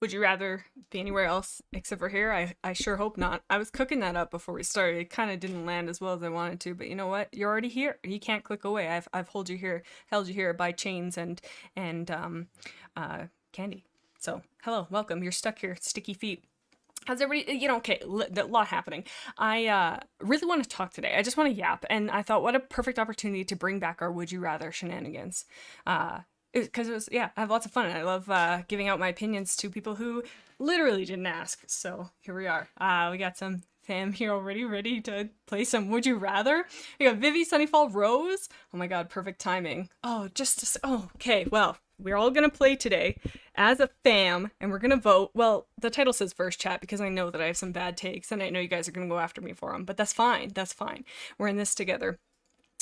Would you rather be anywhere else except for here? I sure hope not. I was cooking that up before we started. It kind of didn't land as well as I wanted to, but you know what? You're already here. You can't click away. I've held you here by chains and candy. So hello, welcome. You're stuck here, sticky feet. How's everybody? Okay, a lot happening. I really want to talk today. I just want to yap, and I thought, what a perfect opportunity to bring back our Would You Rather shenanigans. Because it was, yeah, I have lots of fun, and I love giving out my opinions to people who literally didn't ask. So here we are. We got some fam here already ready to play some Would You Rather. We got Vivi, Sunnyfall, Rose. Oh my god, perfect timing. Okay, well, we're all gonna play today as a fam, and we're gonna vote. Well, the title says first chat because I know that I have some bad takes, and I know you guys are gonna go after me for them, but that's fine. That's fine. We're in this together.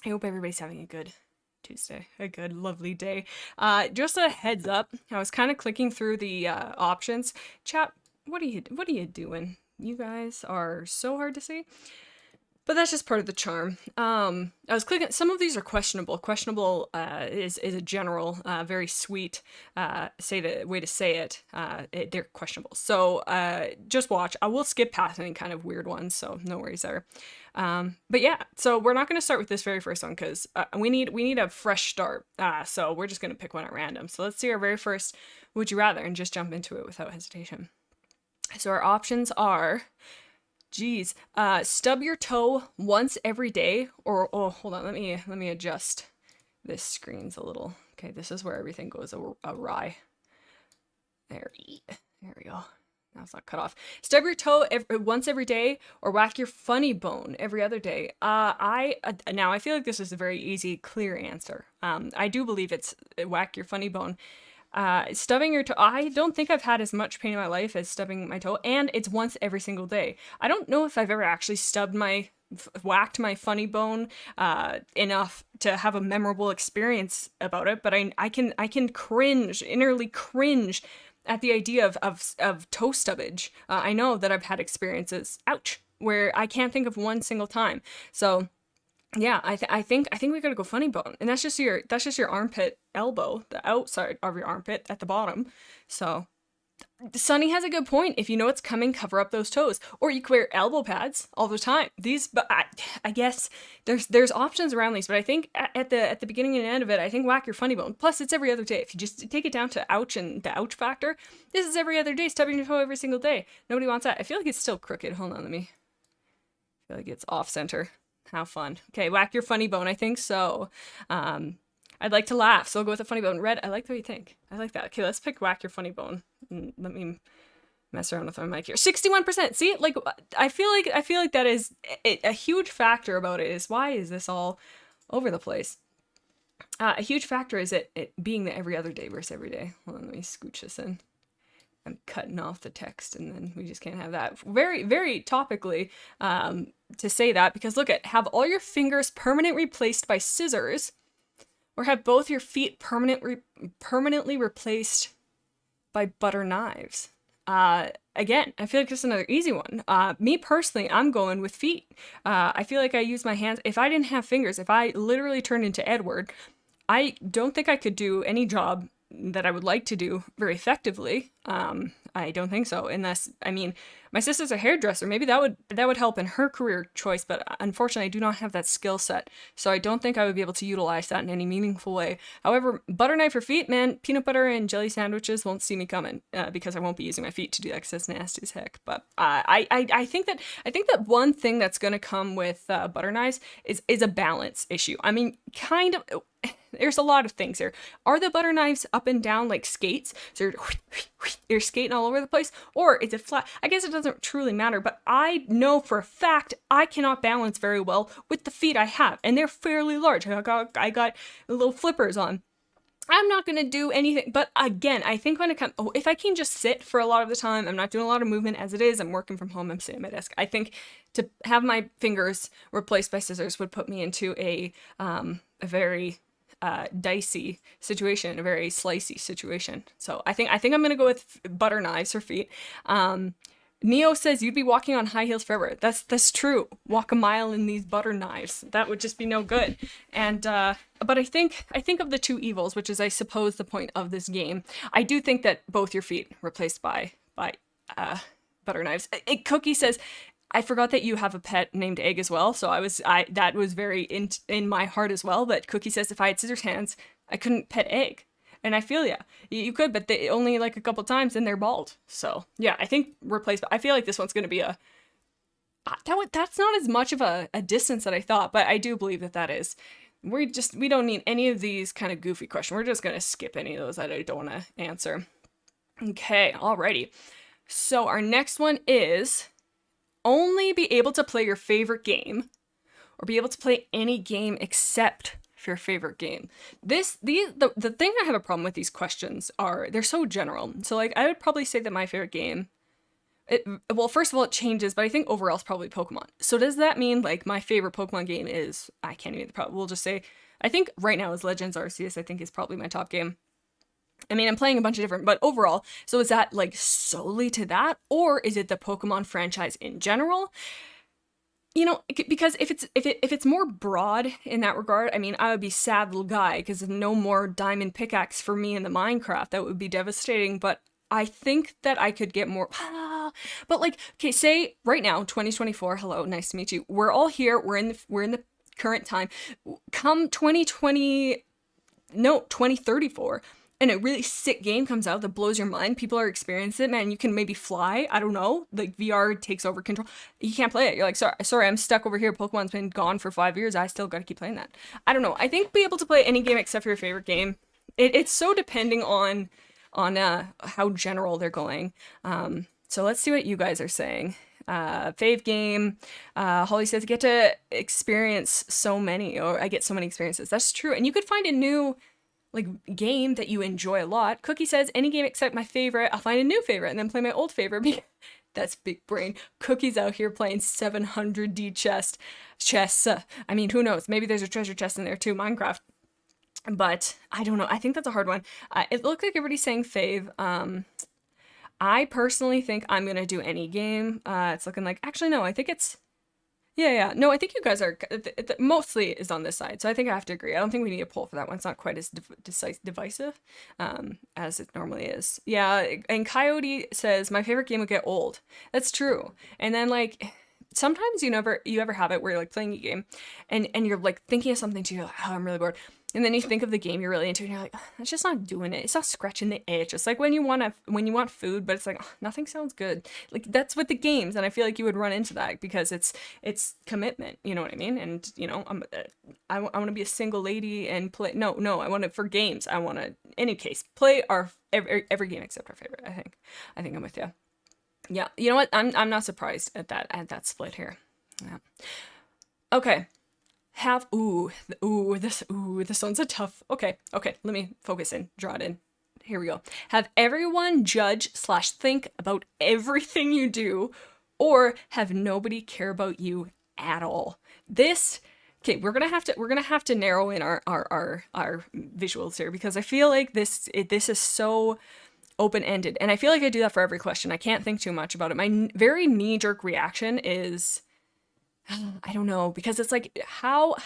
I hope everybody's having a good Tuesday, a good, lovely day. Just a heads up, I was kind of clicking through the options. Chat, what are you doing? You guys are so hard to see. But that's just part of the charm. I was clicking. Some of these are questionable. Questionable is a general, very sweet way to say it. They're questionable. So just watch. I will skip past any kind of weird ones. So no worries there. But yeah. So we're not going to start with this very first one because we need a fresh start. So we're just going to pick one at random. So let's see our very first Would You Rather and just jump into it without hesitation. So our options are. Geez, stub your toe once every day, or oh, hold on, let me adjust. This screen's a little okay. This is where everything goes awry. There we go. Now it's not cut off. Stub your toe once every day, or whack your funny bone every other day. Now I feel like this is a very easy, clear answer. I do believe it's whack your funny bone. Stubbing your toe, I don't think I've had as much pain in my life as stubbing my toe, and it's once every single day. I don't know if I've ever actually whacked my funny bone enough to have a memorable experience about it, but I can innerly cringe at the idea of toe stubbage. I know that I've had experiences, ouch, where I can't think of one single time. So yeah, I think we gotta go funny bone, and that's just your armpit elbow, the outside of your armpit at the bottom. So Sunny has a good point. If you know it's coming, cover up those toes, or you can wear elbow pads all the time. But I guess there's options around these, but I think at the beginning and end of it, I think whack your funny bone. Plus, it's every other day. If you just take it down to ouch and the ouch factor, this is every other day, stubbing your toe every single day. Nobody wants that. I feel like it's still crooked. Hold on, I feel like it's off center. How fun. Okay, whack your funny bone. I think so. I'd like to laugh, so I'll go with a funny bone. Red, I like the way you think. I like that. Okay, let's pick whack your funny bone. Let me mess around with my mic here. 61%. See, like I feel like that is a huge factor about it. Is why is this all over the place? A huge factor is it being the every other day versus every day. Hold on, let me scooch this in. I'm cutting off the text, and then we just can't have that. Very, very topically to say that, because look at, have all your fingers permanently replaced by scissors, or have both your feet permanently replaced by butter knives. Again, I feel like this is another easy one. Me personally, I'm going with feet. I feel like I use my hands. If I didn't have fingers, if I literally turned into Edward, I don't think I could do any job that I would like to do very effectively. I don't think so, unless, I mean, my sister's a hairdresser. Maybe that would help in her career choice, but unfortunately I do not have that skill set, so I don't think I would be able to utilize that in any meaningful way. However, butter knife for feet, man, peanut butter and jelly sandwiches won't see me coming, because I won't be using my feet to do that, because that's nasty as heck. But I think that one thing that's gonna come with butter knives is a balance issue. I mean, kind of. There's a lot of things here. Are the butter knives up and down like skates? So you're skating all over the place? Or is it flat? I guess it doesn't truly matter, but I know for a fact I cannot balance very well with the feet I have, and they're fairly large. I got little flippers on. I'm not going to do anything, but again, I think when it comes, if I can just sit for a lot of the time, I'm not doing a lot of movement as it is, I'm working from home, I'm sitting at my desk, I think to have my fingers replaced by scissors would put me into a very dicey situation, a very slicey situation. So I think I'm gonna go with butter knives for feet. Neo says you'd be walking on high heels forever. That's true. Walk a mile in these butter knives. That would just be no good. And but I think of the two evils, which is I suppose the point of this game. I do think that both your feet replaced by butter knives. Cookie says, I forgot that you have a pet named Egg as well. So that was very in my heart as well. But Cookie says if I had scissors hands, I couldn't pet Egg. And I feel you could, but they only like a couple times and they're bald. So yeah, I think replacement. I feel like this one's gonna be that's not as much of a distance that I thought, but I do believe that is. We don't need any of these kind of goofy questions. We're just gonna skip any of those that I don't want to answer. Okay, alrighty. So our next one is only be able to play your favorite game, or be able to play any game except for your favorite game. The thing I have a problem with these questions are they're so general. So like I would probably say that my favorite game, well, first of all, it changes, but I think overall it's probably Pokemon. So does that mean like my favorite Pokemon game is, I can't even, we'll just say, I think right now is Legends Arceus, I think is probably my top game. I mean, I'm playing a bunch of different, but overall, so is that like solely to that, or is it the Pokemon franchise in general? You know, because if it's more broad in that regard, I mean, I would be sad little guy because no more diamond pickaxe for me in the Minecraft. That would be devastating. But I think that I could get more. But like, okay, say right now, 2024. Hello, nice to meet you. We're all here. We're in the current time. Come 2034. And a really sick game comes out that blows your mind. People are experiencing it, man. You can maybe fly. I don't know. Like VR takes over control. You can't play it. You're like, sorry, I'm stuck over here. Pokemon's been gone for 5 years. I still got to keep playing that. I don't know. I think be able to play any game except for your favorite game. It's so depending on how general they're going. So let's see what you guys are saying. Fave game. Holly says, get to experience so many, or I get so many experiences. That's true. And you could find a new like game that you enjoy a lot. Cookie says any game except my favorite. I'll find a new favorite and then play my old favorite. That's big brain. Cookie's out here playing 700D chess. I mean, who knows? Maybe there's a treasure chest in there too. Minecraft. But I don't know. I think that's a hard one. It looks like everybody's saying fave. I personally think I'm gonna do any game. It's looking like actually no. I think it's. Yeah. No, I think you guys are, mostly is on this side, so I think I have to agree. I don't think we need a poll for that one. It's not quite as divisive as it normally is. Yeah, and Coyote says, my favorite game would get old. That's true. And then, like, sometimes you ever have it where you're, like, playing a game, and you're, like, thinking of something to you, like, oh, I'm really bored. And then you think of the game you're really into, and you're like, oh, it's just not doing it. It's not scratching the itch. It's like when you want food, but it's like, oh, nothing sounds good. Like that's with the games, and I feel like you would run into that because it's commitment. You know what I mean? And you know, I want to be a single lady and play. No, I want it for games. I want to, any case, play our every game except our favorite. I think I'm with you. Yeah, you know what? I'm not surprised at that split here. Yeah. Okay. This one's a tough. Okay, let me focus in, draw it in. Here we go. Have everyone judge/think about everything you do, or have nobody care about you at all. Okay, we're gonna have to narrow in our visuals here because I feel like this is so open-ended, and I feel like I do that for every question. I can't think too much about it. My very knee-jerk reaction is, I don't know, because it's like, how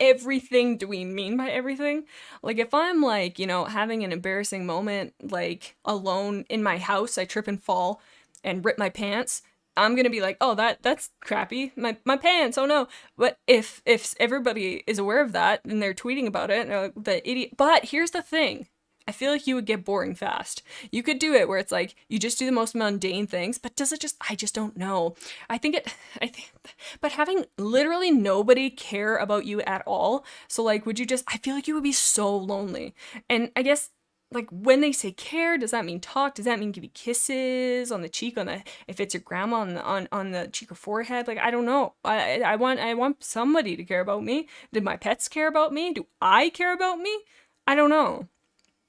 everything do we mean by everything? Like, if I'm like, you know, having an embarrassing moment, like, alone in my house, I trip and fall and rip my pants, I'm gonna be like, oh, that's crappy, my pants, oh no. But if everybody is aware of that, and they're tweeting about it, and they're like, the idiot. But here's the thing. I feel like you would get boring fast. You could do it where it's like, you just do the most mundane things, but does it just, I just don't know. But having literally nobody care about you at all, so like, I feel like you would be so lonely. And I guess, like, when they say care, does that mean talk? Does that mean give you kisses on the cheek, if it's your grandma on the cheek or forehead? Like, I don't know. I want somebody to care about me. Did my pets care about me? Do I care about me? I don't know.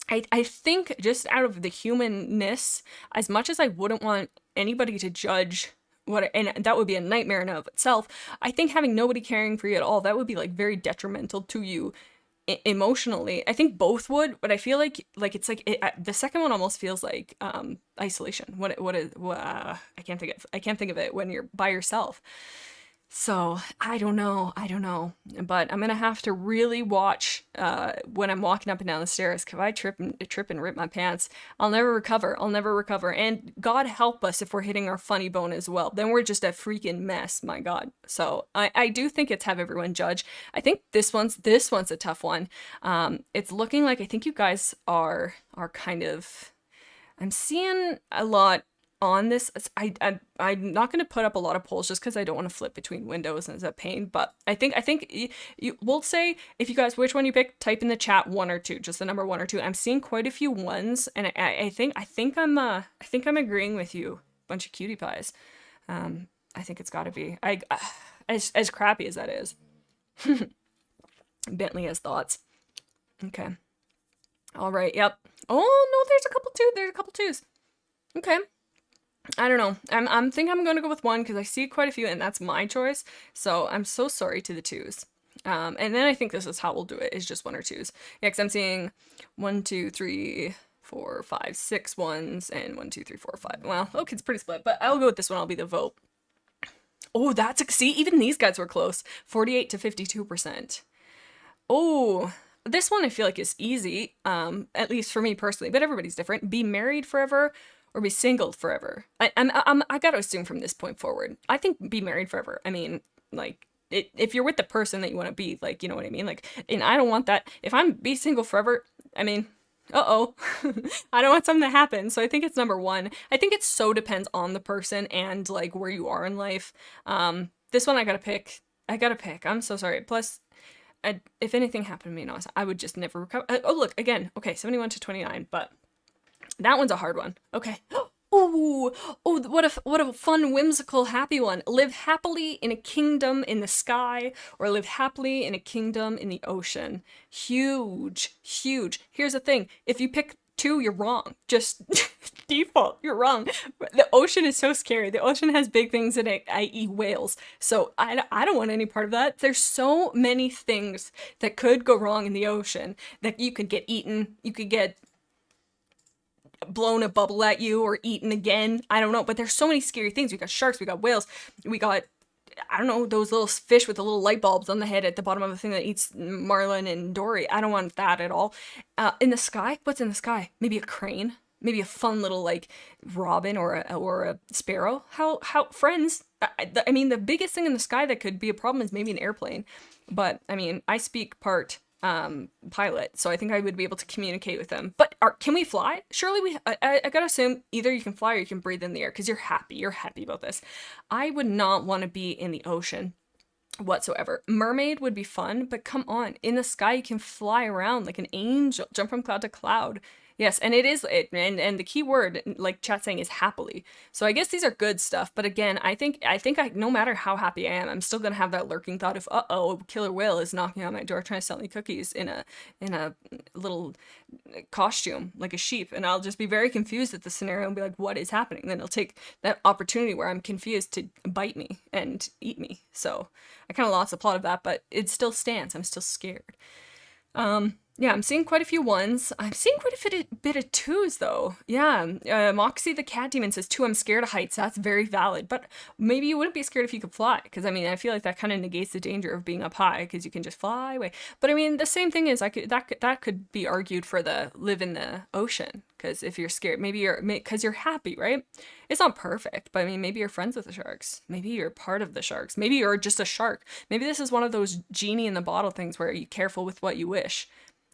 I think just out of the humanness, as much as I wouldn't want anybody to judge and that would be a nightmare in and of itself, I think having nobody caring for you at all, that would be like very detrimental to you emotionally. I think both would, but I feel like it's like the second one almost feels like isolation. I can't think of it when you're by yourself. So I don't know. But I'm gonna have to really watch when I'm walking up and down the stairs. Cause if I trip and rip my pants, I'll never recover. And God help us if we're hitting our funny bone as well. Then we're just a freaking mess. My God. So I do think it's have everyone judge. I think this one's a tough one. It's looking like I think you guys are kind of. I'm seeing a lot on this. I'm not going to put up a lot of polls just because I don't want to flip between windows and it's a pain. But I think you will say if you guys which one you pick, type in the chat 1 or 2, just the number 1 or 2. I'm seeing quite a few ones, and I think I'm agreeing with you. Bunch of cutie pies. I think it's got to be as crappy as that is. Bentley has thoughts. Okay. All right. Yep. Oh no, there's a couple twos. Okay. I don't know. I'm think I'm gonna go with 1 because I see quite a few, and that's my choice. So I'm so sorry to the 2s. And then I think this is how we'll do it. Is just 1 or 2s. Yeah, because I'm seeing 1, 2, 3, 4, 5, 6 ones, and 1, 2, 3, 4, 5. Well, okay, it's pretty split, but I'll go with this one. I'll be the vote. Oh, see, even these guys were close. 48 to 52%. Oh, this one I feel like is easy, at least for me personally, but everybody's different. Be married forever or be single forever. I gotta assume from this point forward, I think be married forever. I mean, like, if you're with the person that you want to be, like, you know what I mean? Like, and I don't want that. If I'm be single forever, I mean, uh-oh. I don't want something to happen. So I think it's number 1. I think it so depends on the person and, like, where you are in life. This one I gotta pick. I'm so sorry. Plus, if anything happened to me, no, I would just never recover. Oh, look, again. Okay, 71 to 29, but that one's a hard one. Okay. Oh, what a fun, whimsical, happy one. Live happily in a kingdom in the sky, or live happily in a kingdom in the ocean. Huge, huge. Here's the thing. If you pick 2, you're wrong. Just default, you're wrong. The ocean is so scary. The ocean has big things in it, i.e. whales. So I don't want any part of that. There's so many things that could go wrong in the ocean. That you could get eaten, you could get blown a bubble at you or eaten again. I don't know, but there's so many scary things. We got sharks, we got whales, we got, I don't know, those little fish with the little light bulbs on the head at the bottom of the thing that eats Marlin and Dory. I don't want that at all. In the sky, what's in the sky? Maybe a crane, maybe a fun little like robin or a sparrow. How friends? I mean, the biggest thing in the sky that could be a problem is maybe an airplane. But I mean, I speak part pilot, so I think I would be able to communicate with them. But can we fly? Surely I gotta assume either you can fly or you can breathe in the air because you're happy about this. I would not want to be in the ocean whatsoever. Mermaid would be fun, but come on, in the sky you can fly around like an angel, jump from cloud to cloud. Yes, and it is it, and the key word, like chat saying, is happily. So I guess these are good stuff, but again, I think no matter how happy I am, I'm still gonna have that lurking thought of, uh-oh, killer whale is knocking on my door trying to sell me cookies in a little costume like a sheep, and I'll just be very confused at the scenario and be like, what is happening? Then it'll take that opportunity where I'm confused to bite me and eat me. So I kind of lost the plot of that, but it still stands. I'm still scared. Yeah, I'm seeing quite a few 1s. I'm seeing quite a bit of 2s, though. Yeah, Moxie the Cat Demon says 2, I'm scared of heights. That's very valid. But maybe you wouldn't be scared if you could fly. Because, I mean, I feel like that kind of negates the danger of being up high. Because you can just fly away. But, I mean, the same thing is, that could be argued for the live in the ocean. Because if you're scared, because you're happy, right? It's not perfect. But, I mean, maybe you're friends with the sharks. Maybe you're part of the sharks. Maybe you're just a shark. Maybe this is one of those genie in the bottle things where you're careful with what you wish.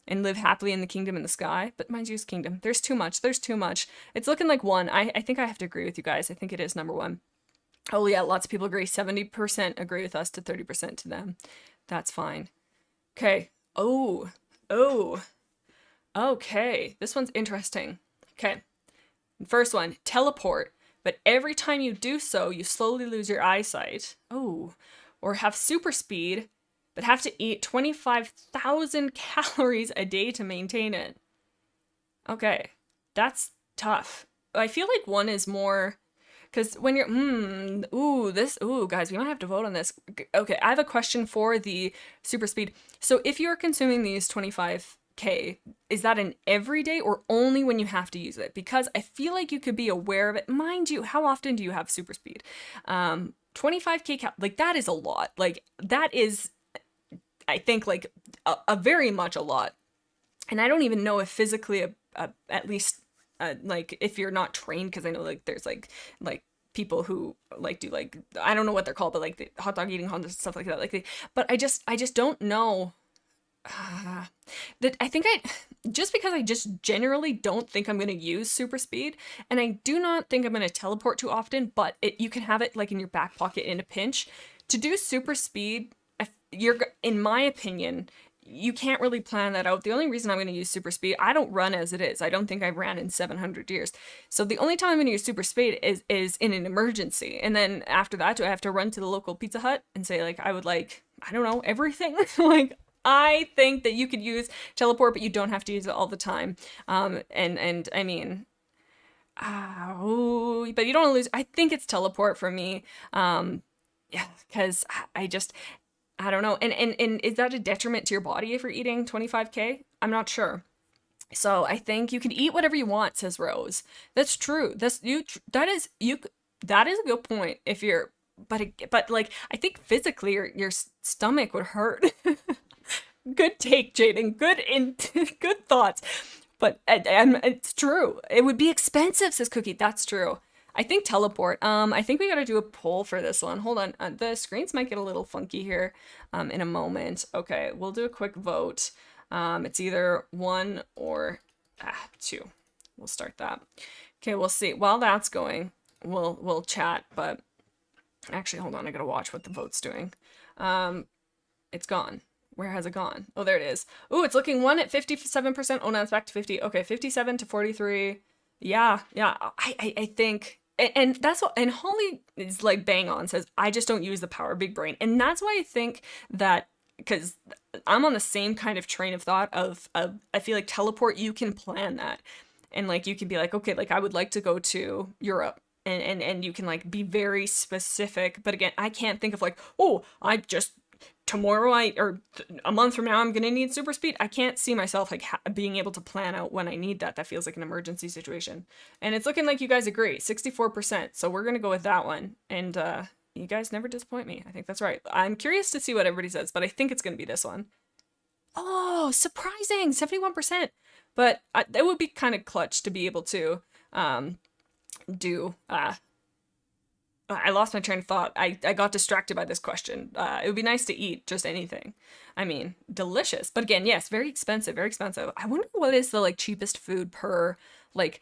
And live happily in the kingdom in the sky. But mind you, it's kingdom. There's too much. It's looking like 1. I think I have to agree with you guys. I think it is number 1. Oh yeah, lots of people agree. 70% agree with us to 30% to them. That's fine. Okay. Oh. Okay. This one's interesting. Okay. First one, teleport. But every time you do so, you slowly lose your eyesight. Oh. Or have super speed, but have to eat 25,000 calories a day to maintain it. Okay, that's tough. I feel like 1 is more, Because when you're, guys, we might have to vote on this. Okay, I have a question for the super speed. So if you're consuming these 25K, is that an everyday or only when you have to use it? Because I feel like you could be aware of it. Mind you, how often do you have super speed? 25K, like that is a lot. Like that is, I think, like a very much a lot. And I don't even know if physically, at least, like if you're not trained, because I know like there's like people who like do like, I don't know what they're called, but like the hot dog eating contests and stuff like that. Like but I just don't know. That I think just because I just generally don't think I'm going to use super speed, and I do not think I'm going to teleport too often, but you can have it like in your back pocket in a pinch. To do super speed, in my opinion, you can't really plan that out. The only reason I'm going to use super speed, I don't run as it is. I don't think I've ran in 700 years. So the only time I'm going to use super speed is in an emergency. And then after that, do I have to run to the local Pizza Hut and say like, I would like, I don't know, everything? Like, I think that you could use teleport, but you don't have to use it all the time. And I mean, but you don't want to lose. I think it's teleport for me. Yeah, because I don't know. And is that a detriment to your body if you're eating 25K? I'm not sure. So I think you can eat whatever you want, says Rose. That's true. That is a good point. If you're, but like, I think physically your stomach would hurt. Good take, Jaden. Good thoughts. But it's true. It would be expensive, says Cookie. That's true. I think teleport. I think we gotta do a poll for this one. Hold on. The screens might get a little funky here in a moment. Okay, we'll do a quick vote. It's either 1 or 2. We'll start that. Okay, we'll see. While that's going, we'll chat, but actually, hold on. I gotta watch what the vote's doing. It's gone. Where has it gone? Oh, there it is. Ooh, it's looking 1 at 57%. Oh, now it's back to 50. Okay, 57 to 43. Yeah. I think, and that's what, and Holly is like bang on, says, I just don't use the power of big brain. And that's why I think that, because I'm on the same kind of train of thought of I feel like teleport, you can plan that. And like, you can be like, okay, like I would like to go to Europe. And you can like be very specific. But again, I can't think of like, oh, I just, tomorrow or a month from now I'm gonna need super speed. I can't see myself like being able to plan out when I need that. That feels like an emergency situation. And it's looking like you guys agree, 64%. So we're gonna go with that one. And you guys never disappoint me. I think that's right. I'm curious to see what everybody says, but I think it's gonna be this one. Oh, surprising, 71%. But it would be kind of clutch to be able to do I lost my train of thought. I got distracted by this question. It would be nice to eat just anything. I mean, delicious. But again, yes, very expensive, very expensive. I wonder what is the like cheapest food per like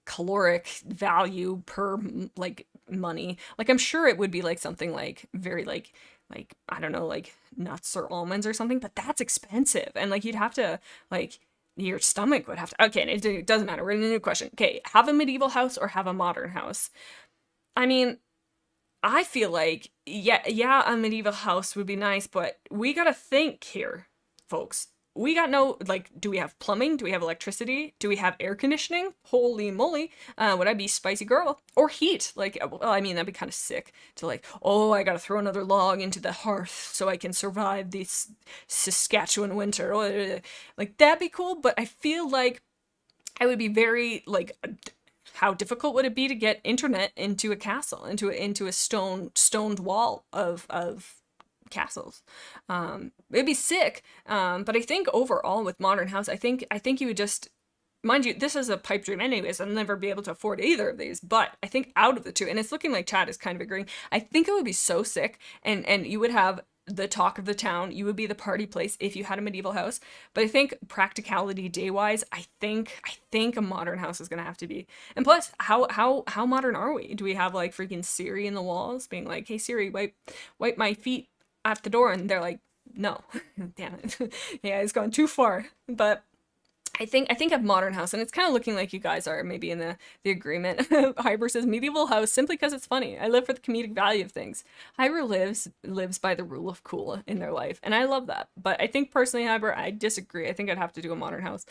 caloric value per like money. Like I'm sure it would be like something like very like I don't know, like nuts or almonds or something, but that's expensive. And like you'd have to like your stomach would have to. Okay, it doesn't matter. We're in a new question. Okay, have a medieval house or have a modern house? I mean, I feel like, yeah, a medieval house would be nice, but we gotta think here, folks. We got no, like, do we have plumbing? Do we have electricity? Do we have air conditioning? Holy moly. Would I be spicy girl? Or heat? Like, well, I mean, that'd be kind of sick to like, oh, I gotta throw another log into the hearth so I can survive this Saskatchewan winter. Like, that'd be cool, but I feel like I would be very, like, how difficult would it be to get internet into a castle, into a stoned wall of castles? It'd be sick. But I think overall with modern house, I think you would just, mind you, this is a pipe dream anyways. I'll never be able to afford either of these. But I think out of the two, and it's looking like Chad is kind of agreeing, I think it would be so sick, and you would have the talk of the town. You would be the party place if you had a medieval house. But I think practicality day wise, I think a modern house is gonna have to be. And plus, how modern are we? Do we have like freaking Siri in the walls being like, hey Siri, wipe my feet at the door? And they're like, no. Damn it. Yeah, it's gone too far. But I think a modern house, and it's kind of looking like you guys are maybe in the agreement. Hyber says medieval house simply because it's funny. I live for the comedic value of things. Hyber lives by the rule of cool in their life, and I love that. But I think personally, Hyber, I disagree. I think I'd have to do a modern house.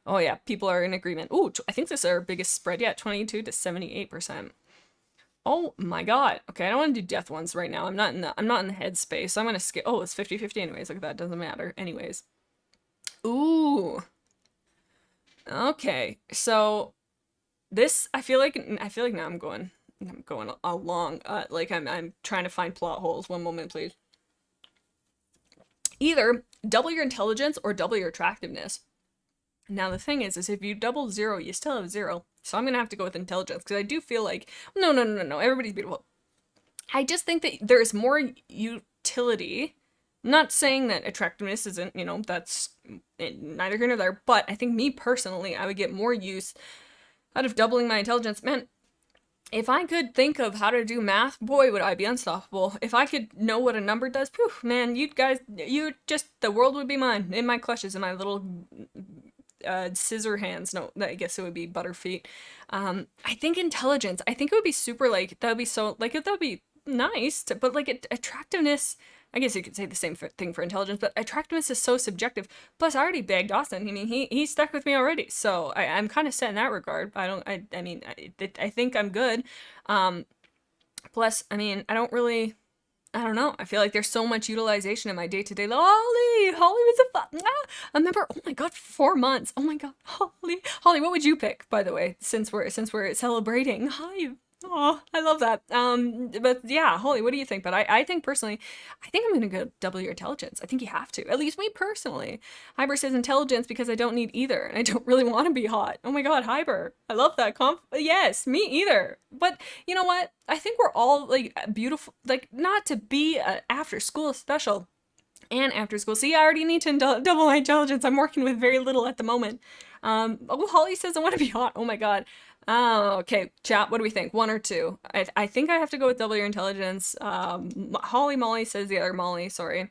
Oh yeah, people are in agreement. Ooh, I think this is our biggest spread yet, 22 to 78%. Oh my god. Okay, I don't want to do death ones right now. I'm not in the headspace. So I'm gonna skip. Oh, it's 50-50 anyways. Look at that. Doesn't matter. Anyways. Ooh. Okay. So this I feel like now I'm going along. Like I'm trying to find plot holes. One moment, please. Either double your intelligence or double your attractiveness. Now the thing is if you double 0, you still have 0. So I'm gonna have to go with intelligence because I do feel like no, everybody's beautiful. I just think that there's more utility. I'm not saying that attractiveness isn't, that's neither here nor there, but I think me personally, I would get more use out of doubling my intelligence. Man, if I could think of how to do math, boy, would I be unstoppable. If I could know what a number does, poof, man, the world would be mine, in my clutches, in my little scissor hands. No, I guess it would be butter feet. I think intelligence, I think it would be super, like, that would be so, like, that would be nice, but, like, attractiveness, I guess you could say the same thing for intelligence, but attractiveness is so subjective. Plus, I already bagged Austin. I mean, he stuck with me already, so I'm kind of set in that regard. I think I'm good. Plus, I mean, I don't know. I feel like there's so much utilization in my day-to-day. Holly was a fun. I remember, oh my god, 4 months. Oh my god, Holly, what would you pick, by the way, since we're celebrating? Hi. Oh, I love that. But yeah, Holly, what do you think? But I think personally, I think I'm gonna go double your intelligence. I think you have to. At least me personally. Hyber says intelligence because I don't need either, and I don't really want to be hot. Oh my god, Hyber. I love that yes, me either. But you know what? I think we're all like beautiful, like not to be after school special and after school. See, I already need to double my intelligence. I'm working with very little at the moment. Oh, Holly says I want to be hot. Oh my god. Oh, okay, chat, what do we think? 1 or 2? I think I have to go with double your intelligence. Holly Molly says the other Molly, sorry.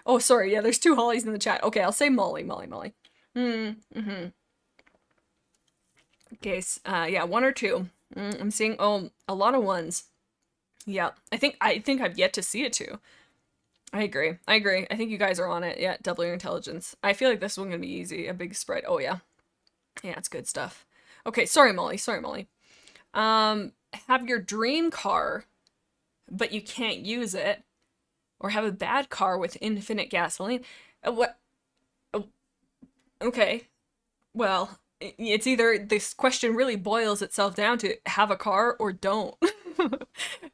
Oh, sorry, yeah, there's 2 Hollys in the chat. Okay, I'll say Molly. Okay, yeah, 1 or 2. I'm seeing, a lot of 1s. Yeah, I think I've yet to see a 2. I agree. I think you guys are on it. Yeah, double your intelligence. I feel like this one's gonna be easy. A big spread. Oh, yeah. Yeah, it's good stuff. Okay, sorry, Molly. Have your dream car, but you can't use it, or have a bad car with infinite gasoline. What? Okay. Well, it's either this question really boils itself down to have a car or don't.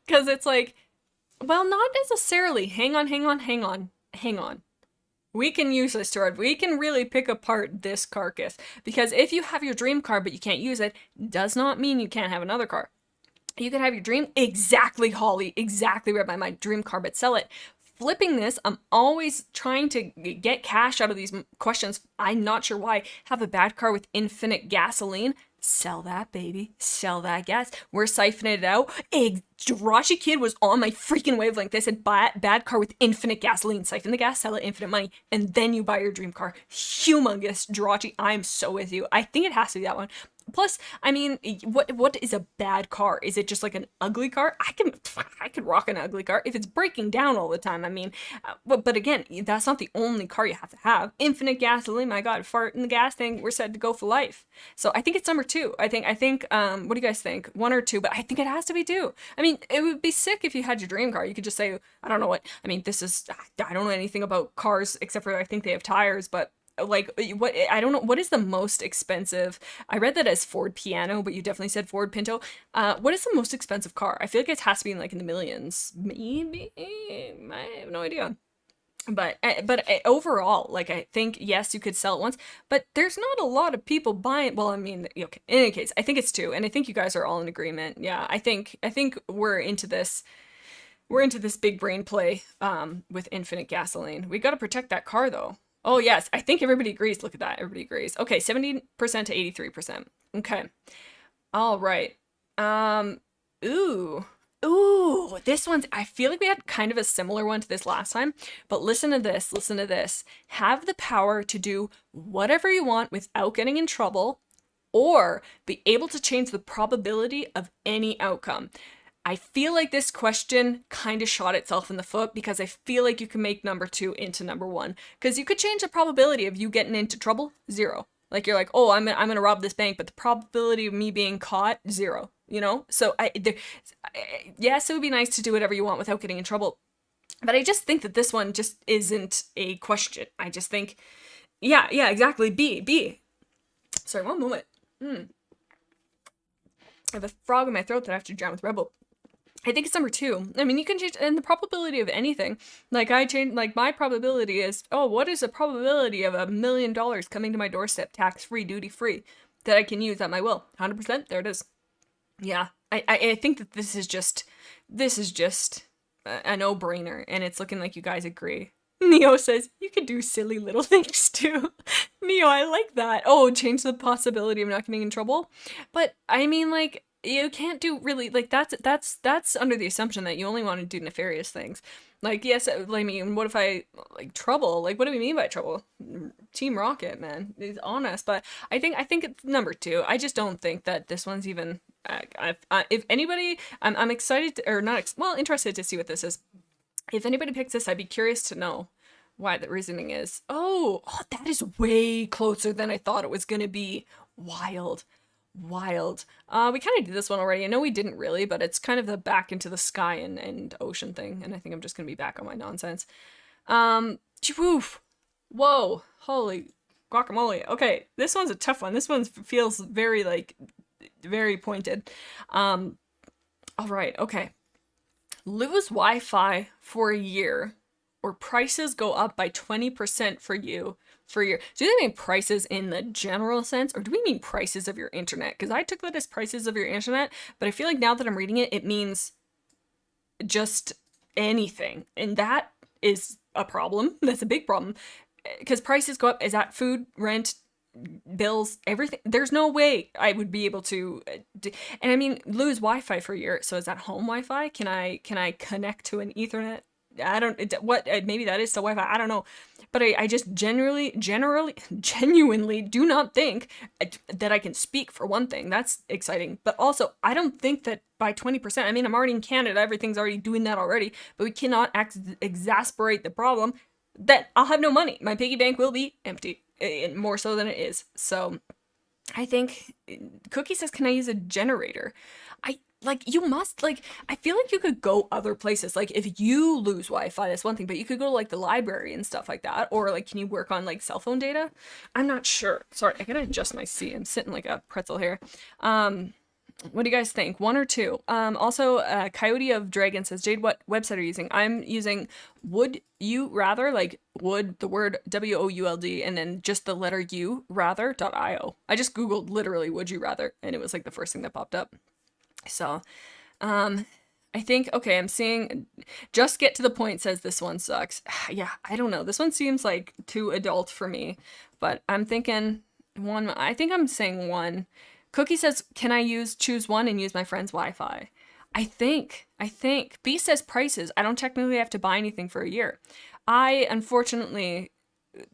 Because it's like, well, not necessarily. Hang on. We can use this, Gerard. We can really pick apart this carcass. Because if you have your dream car but you can't use it, does not mean you can't have another car. You can have your dream, exactly, Holly, exactly right by my dream car, but sell it. Flipping this, I'm always trying to get cash out of these questions. I'm not sure why. Have a bad car with infinite gasoline. Sell that, baby. Sell that gas. We're siphoning it out. Jirachi Kid was on my freaking wavelength. They said bad car with infinite gasoline. Siphon the gas, sell it, infinite money, and then you buy your dream car. Humongous, Jirachi. I'm so with you. I think it has to be that one. Plus, I mean, what is a bad car? Is it just like an ugly car? I could rock an ugly car if it's breaking down all the time. I mean, but again, that's not the only car you have to have. Infinite gasoline, my god, fart in the gas thing. We're set to go for life. So I think it's number 2. I think. What do you guys think? 1 or 2? But I think it has to be 2. I mean, it would be sick if you had your dream car. You could just say, I don't know what. I mean, I don't know anything about cars except for I think they have tires, but. Like, what, I don't know, what is the most expensive? I read that as Ford Piano, but you definitely said Ford Pinto. What is the most expensive car? I feel like it has to be in, like, in the millions. Maybe? I have no idea. But overall, like, I think, yes, you could sell it once, but there's not a lot of people buying. Well, I mean, okay, in any case, I think it's 2, and I think you guys are all in agreement. Yeah, I think we're into this. We're into this big brain play with infinite gasoline. We got to protect that car, though. Oh, yes. I think everybody agrees. Look at that. Everybody agrees. Okay, 70% to 83%. Okay. All right. Ooh, this one's, I feel like we had kind of a similar one to this last time, but listen to this. Have the power to do whatever you want without getting in trouble, or be able to change the probability of any outcome. I feel like this question kind of shot itself in the foot because I feel like you can make number 2 into number 1. Because you could change the probability of you getting into trouble, 0. Like, you're like, oh, I'm gonna rob this bank, but the probability of me being caught, 0. you know? So yes, it would be nice to do whatever you want without getting in trouble. But I just think that this one just isn't a question. I just think, yeah, exactly. B. Sorry, one moment. I have a frog in my throat that I have to drown with Red Bull. I think it's number 2. I mean, you can change, and the probability of anything. Like, my probability is, what is the probability of $1 million coming to my doorstep, tax-free, duty-free, that I can use at my will? 100%? There it is. Yeah. I think that this is just a no-brainer, and it's looking like you guys agree. Neo says, you could do silly little things too. Neo, I like that. Oh, change the possibility of not getting in trouble. But, I mean, like, you can't do really, like, that's under the assumption that you only want to do nefarious things. Like, yes, I mean, what if I, like, trouble? Like, what do we mean by trouble? Team Rocket, man. He's honest, but I think it's number 2. I just don't think that this one's even, if anybody, I'm excited to, or not, interested to see what this is. If anybody picks this, I'd be curious to know why the reasoning is. Oh, that is way closer than I thought it was going to be. Wild. We kind of did this one already. I know we didn't really, but it's kind of the back into the sky and ocean thing. And I think I'm just going to be back on my nonsense. Woof. Whoa. Holy guacamole. Okay, this one's a tough one. This one feels very, like, very pointed. All right, okay. Lose Wi-Fi for a year, or prices go up by 20% for you for your... Do they mean prices in the general sense, or do we mean prices of your internet? Because I took that as prices of your internet, but I feel like now that I'm reading it, it means just anything. And that is a problem. That's a big problem. Because prices go up. Is that food, rent, bills, everything? There's no way I would be able to and I mean, lose Wi-Fi for a year. So is that home Wi-Fi? Can I connect to an Ethernet? I don't, maybe that is the Wi-Fi, I don't know. But I just genuinely do not think that I can speak, for one thing. That's exciting. But also, I don't think that by 20%, I mean, I'm already in Canada, everything's already doing that already, but we cannot exasperate the problem that I'll have no money. My piggy bank will be empty. More so than it is. So I think Cookie says, can I use a generator? You must, like, I feel like you could go other places. Like, if you lose Wi-Fi, that's one thing, but you could go to, like, the library and stuff like that. Or, like, can you work on, like, cell phone data? I'm not sure. Sorry, I gotta adjust my seat. I'm sitting like a pretzel here. What do you guys think? 1 or 2? Also, Coyote of Dragon says, Jade, what website are you using? I'm using Would You Rather, like would, the word WOULD, and then just the letter U, rather.io. I just Googled literally Would You Rather, and it was like the first thing that popped up. So, I think, okay, I'm seeing Just Get to the Point says this one sucks. Yeah, I don't know. This one seems like too adult for me, but I'm thinking 1. I think I'm saying 1. Cookie says, can I choose 1 and use my friend's Wi-Fi? I think. B says prices. I don't technically have to buy anything for a year. I, unfortunately,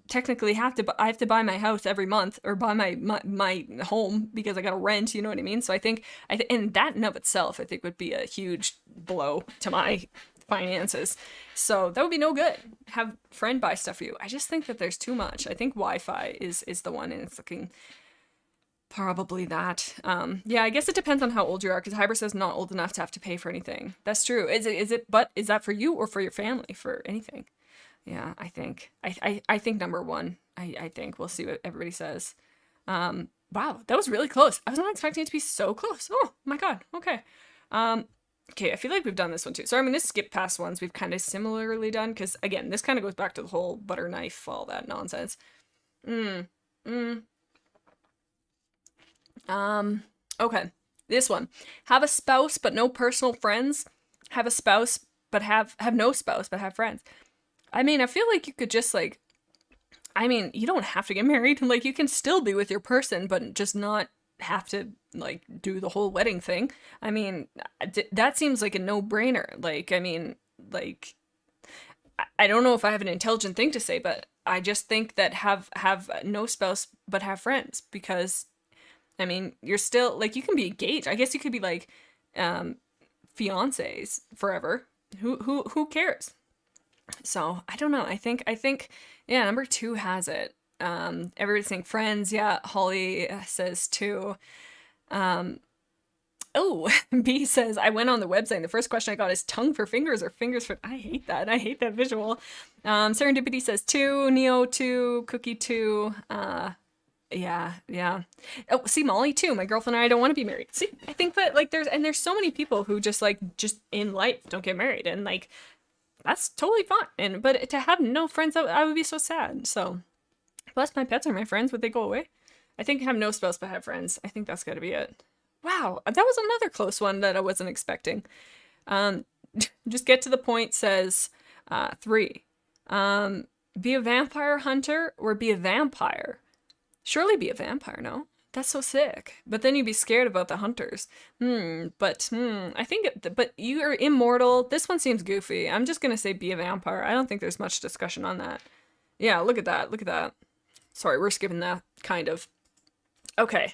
technically have to buy my house every month, or buy my home, because I gotta rent, you know what I mean? So I think, and that in of itself, I think would be a huge blow to my finances. So that would be no good. Have friend buy stuff for you. I just think that there's too much. I think Wi-Fi is the one, and it's looking... Probably that. Yeah, I guess it depends on how old you are, because Hyber says not old enough to have to pay for anything. That's true. But is that for you or for your family? For anything? Yeah, I think. I think number 1. I think. We'll see what everybody says. Wow, that was really close. I was not expecting it to be so close. Oh my god. Okay. Okay, I feel like we've done this one too. So I'm gonna skip past ones we've kind of similarly done, because again, this kind of goes back to the whole butter knife, all that nonsense. Okay, this one. Have a spouse but no personal friends. Have a spouse but have no spouse but have friends. I mean, I feel like you could just, like, I mean, you don't have to get married. Like, you can still be with your person, but just not have to, like, do the whole wedding thing. I mean, that seems like a no-brainer. Like, I mean, like, I don't know if I have an intelligent thing to say, but I just think that have no spouse but have friends, because... I mean, you're still, like, you can be engaged. I guess you could be, like, fiancés forever. Who cares? So, I don't know. I think, yeah, number 2 has it. Everybody's saying friends. Yeah, Holly says 2. Oh, B says, I went on the website and the first question I got is tongue for fingers or fingers for... I hate that. I hate that visual. Serendipity says 2, Neo 2, Cookie 2. Yeah. Oh, see, Molly too. My girlfriend and I don't want to be married. See, I think that like there's so many people who just in life don't get married, and like that's totally fine. But to have no friends, I would be so sad. So, plus my pets are my friends. Would they go away? I think have no spouse but have friends. I think that's got to be it. Wow, that was another close one that I wasn't expecting. Just get to the point says 3. Be a vampire hunter or be a vampire. Surely be a vampire, no? That's so sick. But then you'd be scared about the hunters. I think, but you are immortal. This one seems goofy. I'm just gonna say be a vampire. I don't think there's much discussion on that. Yeah, look at that. Look at that. Sorry, we're skipping that, kind of. Okay.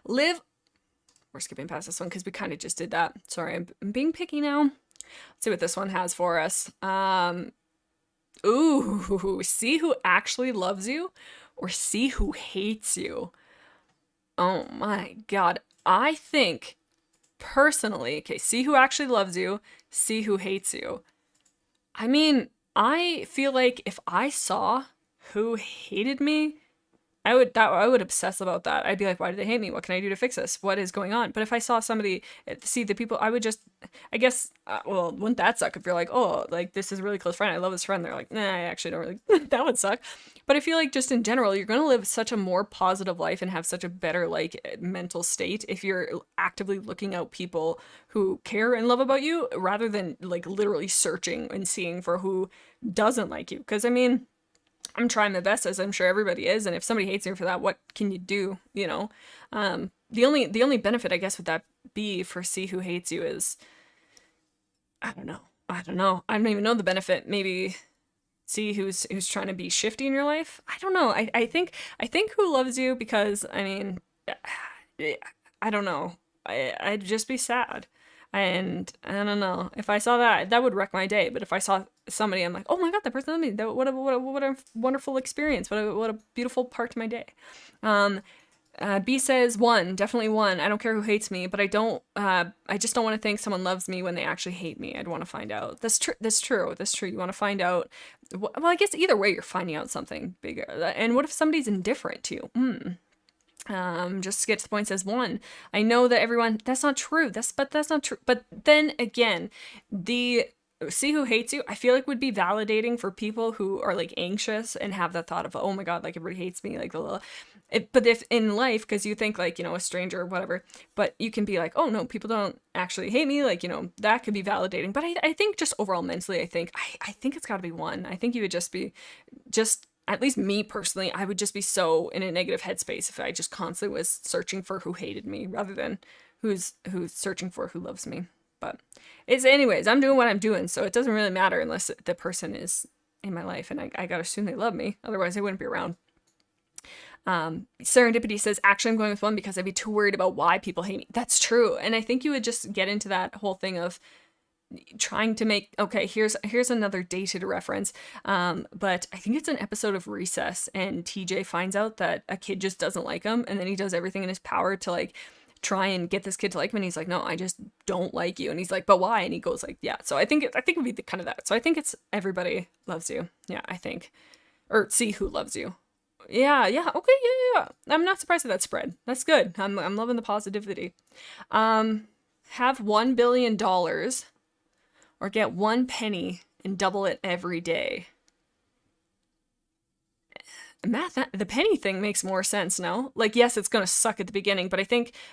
We're skipping past this one because we kind of just did that. Sorry, I'm being picky now. Let's see what this one has for us. Ooh, see who actually loves you or see who hates you. Oh my god. I think, personally, okay, see who actually loves you, see who hates you. I mean, I feel like if I saw who hated me, I would obsess about that. I'd be like, why do they hate me? What can I do to fix this? What is going on? But if I saw somebody, see the people, I would just, I guess, well, wouldn't that suck if you're like, oh, like, this is a really close friend. I love this friend. They're like, nah, I actually don't really, that would suck. But I feel like just in general, you're going to live such a more positive life and have such a better, like, mental state if you're actively looking out people who care and love about you rather than, like, literally searching and seeing for who doesn't like you. Because, I mean, I'm trying my best, as I'm sure everybody is, and if somebody hates you for that, what can you do, you know? The only benefit, I guess, would that be for see who hates you is, I don't know. I don't even know the benefit. Maybe see who's trying to be shifty in your life. I don't know. I think who loves you because, I mean, I don't know. I'd just be sad. And I don't know, if I saw that would wreck my day. But if I saw somebody, I'm like, oh my god, that person loved me. What a wonderful experience. What a beautiful part to my day. B says 1, definitely 1. I don't care who hates me, but I just don't want to think someone loves me when they actually hate me. I'd want to find out. That's true. You want to find out. Well, I guess either way, you're finding out something bigger. And what if somebody's indifferent to you? Just to get to the point says 1. I know that everyone, that's not true. That's not true. But then again, the see who hates you, I feel like would be validating for people who are like anxious and have that thought of, oh my god, like everybody hates me, like but if in life, because you think like, you know, a stranger or whatever, but you can be like, oh no, people don't actually hate me, like, you know, that could be validating. But I think just overall mentally, I think it's got to be 1. I think you would just be at least me personally, I would just be so in a negative headspace if I just constantly was searching for who hated me rather than who's searching for who loves me. But anyways, I'm doing what I'm doing, so it doesn't really matter unless the person is in my life, and I gotta assume they love me, otherwise they wouldn't be around. Serendipity says, actually I'm going with 1 because I'd be too worried about why people hate me. That's true, and I think you would just get into that whole thing of trying to make, okay, here's another dated reference, but I think it's an episode of Recess, and TJ finds out that a kid just doesn't like him, and then he does everything in his power to like try and get this kid to like him, and he's like, no, I just don't like you, and he's like, but why? And he goes like, yeah. So I think it would be kind of that. So I think it's everybody loves you. Yeah, I think, or see who loves you. Yeah, okay, yeah. I'm not surprised at that spread. That's good. I'm loving the positivity. Have $1 billion or get 1 penny and double it every day. The penny thing makes more sense now. Like, yes, it's gonna suck at the beginning, but I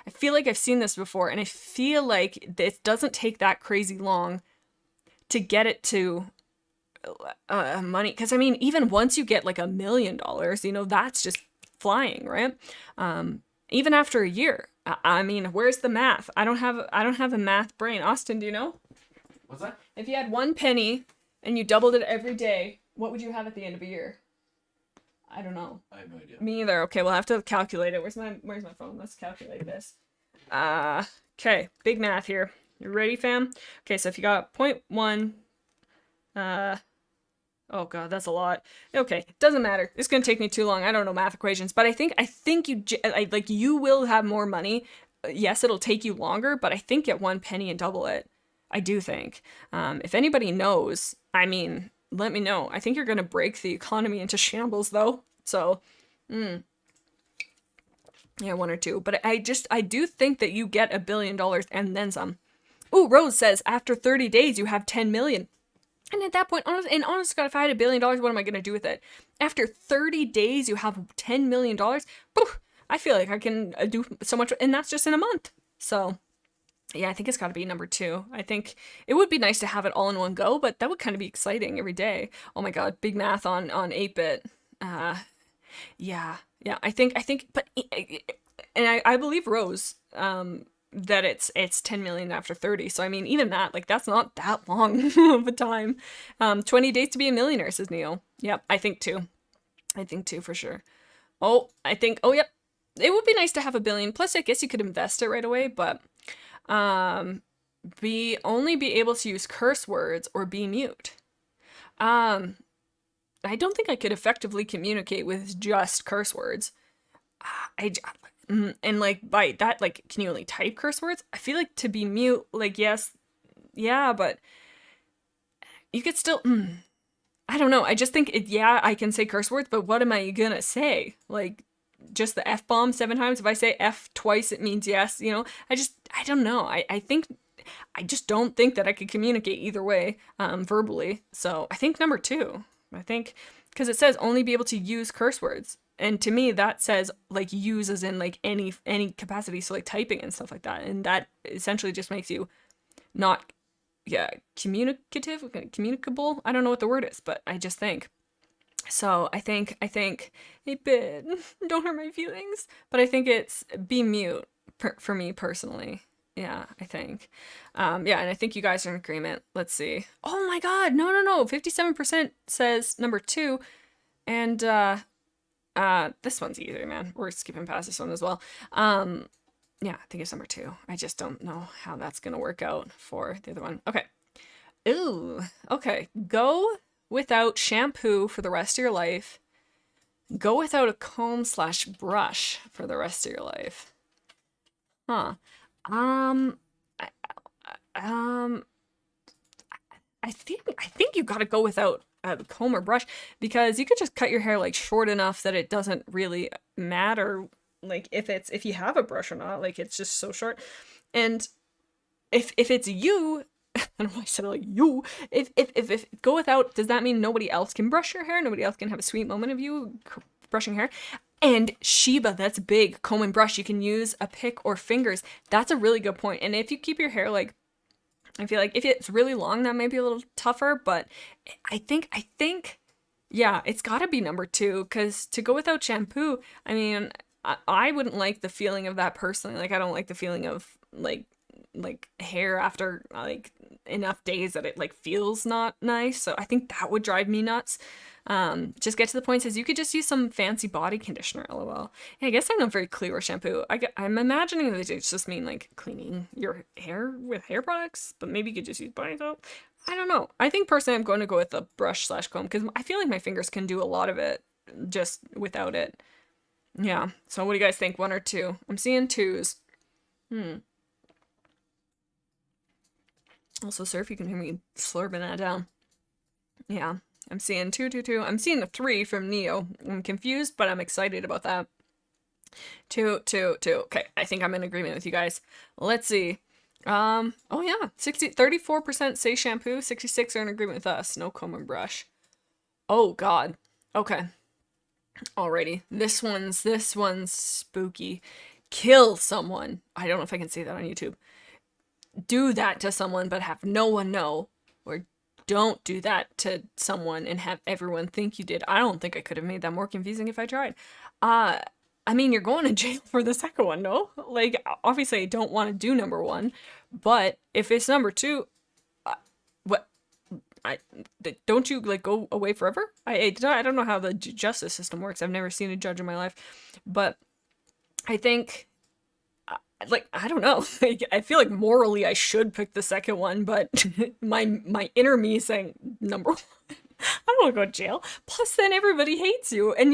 feel like I've seen this before, and I feel like it doesn't take that crazy long to get it to money. Because I mean, even once you get like $1 million, you know, that's just flying, right? Even after a year. I mean, where's the math? I don't have a math brain. Austin, do you know? What's that? If you had 1 penny and you doubled it every day, what would you have at the end of a year? I don't know. I have no idea. Me either. Okay, we'll have to calculate it. Where's my phone? Let's calculate this. Okay, big math here. You ready, fam? Okay, so if you got 0.1, oh god, that's a lot. Okay, doesn't matter. It's gonna take me too long. I don't know math equations, but I think you will have more money yes, it'll take you longer, but I think get one penny and double it. I do think. If anybody knows, I mean, let me know. I think you're going to break the economy into shambles, though. So, yeah, one or two. But I do think that you get $1 billion and then some. Ooh, Rose says, after 30 days, you have 10 million. And at that point, honest to God, if I had $1 billion, what am I going to do with it? After 30 days, you have $10 million. I feel like I can do so much, and that's just in a month. So, yeah, I think it's got to be number 2. I think it would be nice to have it all in one go, but that would kind of be exciting every day. Oh my God, big math on 8-bit. Yeah, I think, but, and I believe Rose, that it's 10 million after 30. So I mean, even that, like, that's not that long of a time. 20 days to be a millionaire, says Neil. Yep, I think too for sure. Oh, yep. It would be nice to have $1 billion. Plus, I guess you could invest it right away, but only be able to use curse words or be mute. I don't think I could effectively communicate with just curse words. And like by that, like, can you only type curse words? I feel like to be mute, like, yes, yeah, but you could still, I don't know. I just think I can say curse words, but what am I gonna say? Like, just the F-bomb 7 times? If I say F twice, it means yes, you know? I don't know. I just don't think that I could communicate either way, verbally. So I think number 2. I think, because it says only be able to use curse words. And to me, that says, like, use as in, like, any capacity, so, like, typing and stuff like that. And that essentially just makes you not, communicable? I don't know what the word is, but I just think. So, I think, hey, bit, don't hurt my feelings. But I think it's be mute, for me, personally. Yeah, I think. And I think you guys are in agreement. Let's see. Oh my God, no. 57% says number 2. And, this one's easier, man. We're skipping past this one as well. I think it's number 2. I just don't know how that's gonna work out for the other one. Okay. Ooh, okay. Go without shampoo for the rest of your life. Go without a comb/brush for the rest of your life. Huh. I think you gotta go without a comb or brush, because you could just cut your hair, like, short enough that it doesn't really matter, like, if you have a brush or not. Like, it's just so short. And if it's you, I don't know why I said it like you. If go without, does that mean nobody else can brush your hair? Nobody else can have a sweet moment of you brushing hair? And Sheba, that's big. Comb and brush. You can use a pick or fingers. That's a really good point. And if you keep your hair, like, I feel like if it's really long, that may be a little tougher, but I think, yeah, it's gotta be number 2, because to go without shampoo, I mean, I wouldn't like the feeling of that personally. Like, I don't like the feeling of, like hair after, like, enough days that it, like, feels not nice. So I think that would drive me nuts. Just get to the point, says you could just use some fancy body conditioner, lol. Yeah, I guess I'm not very clear with shampoo. I'm imagining that it's just mean, like, cleaning your hair with hair products, but maybe you could just use body soap. I don't know. I think personally I'm going to go with the brush/comb, because I feel like my fingers can do a lot of it just without it. Yeah, so what do you guys think? 1 or 2? I'm seeing 2s. Also, sir, if you can hear me slurping that down. Yeah, I'm seeing 2, 2, 2. I'm seeing a 3 from Neo. I'm confused, but I'm excited about that. 2, 2, 2. Okay, I think I'm in agreement with you guys. Let's see. Oh yeah, 34% say shampoo, 66 are in agreement with us. No comb and brush. Oh God. Okay. Alrighty. This one's spooky. Kill someone. I don't know if I can say that on YouTube. Do that to someone, but have no one know. Or don't do that to someone and have everyone think you did. I don't think I could have made that more confusing if I tried. I mean, you're going to jail for the second one, no? Like, obviously I don't want to do number 1, but if it's number 2, don't you, like, go away forever? I don't know how the justice system works. I've never seen a judge in my life, but I think, like, I don't know. I feel like morally I should pick the second one, but my inner me is saying number 1. I don't want to go to jail. Plus, then everybody hates you, and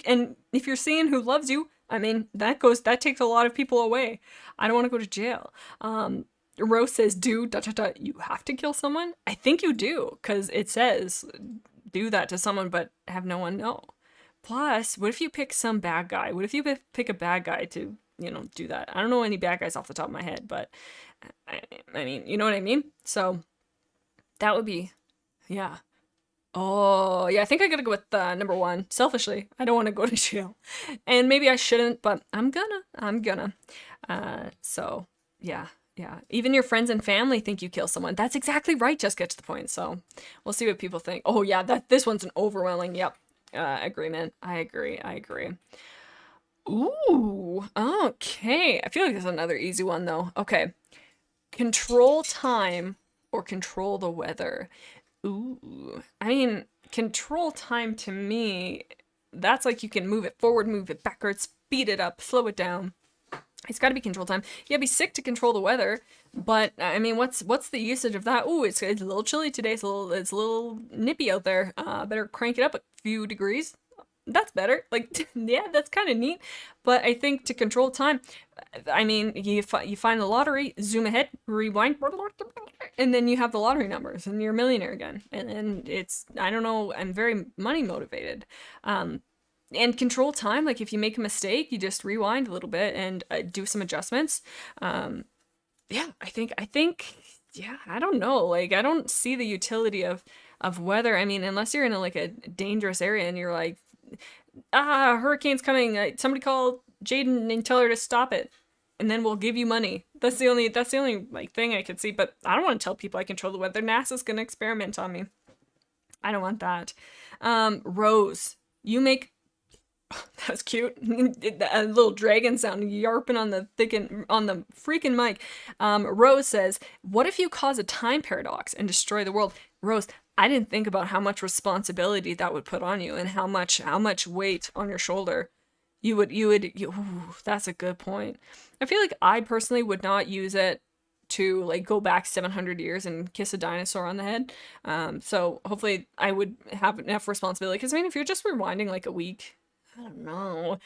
and if you're seeing who loves you, I mean, that takes a lot of people away. I don't want to go to jail. Rose says, do, you have to kill someone? I think you do, because it says, do that to someone, but have no one know. Plus, what if you pick some bad guy? What if you pick a bad guy to, do that? I don't know any bad guys off the top of my head, but I mean, you know what I mean? So that would be, yeah. Oh, yeah, I think I gotta go with number one. Selfishly, I don't want to go to jail. And maybe I shouldn't, but I'm gonna. So, yeah, yeah. Even your friends and family think you kill someone. That's exactly right, just get to the point. So, we'll see what people think. Oh, yeah, this one's an overwhelming, yep, agreement. I agree. Ooh, okay. I feel like there's another easy one, though. Okay. Control time or control the weather? Ooh, I mean, control time to me, that's like you can move it forward, move it backwards, speed it up, slow it down. It's got to be control time. Yeah, it'd be sick to control the weather, but I mean, what's the usage of that? Ooh, it's a little chilly today. It's a little nippy out there. Better crank it up a few degrees. That's better. Like, yeah, that's kind of neat. But I think to control time, I mean, you find the lottery, zoom ahead, rewind, and then you have the lottery numbers, and you're a millionaire again. And it's, I don't know, I'm very money motivated. And control time, like if you make a mistake, you just rewind a little bit and do some adjustments. Yeah, I think, yeah, I don't know. Like, I don't see the utility of weather. I mean, unless you're in a dangerous area and you're like, hurricane's coming. Somebody call Jaden and tell her to stop it, and then we'll give you money. That's the only like thing I could see. But I don't want to tell people I control the weather. NASA's gonna experiment on me. I don't want that. Rose, you make. That's cute. A little dragon sound yarping on the freaking mic. Rose says, "What if you cause a time paradox and destroy the world?" Rose, I didn't think about how much responsibility that would put on you and how much weight on your shoulder. Ooh, that's a good point. I feel like I personally would not use it to like go back 700 years and kiss a dinosaur on the head. So hopefully I would have enough responsibility, because I mean, if you're just rewinding like a week, I don't know.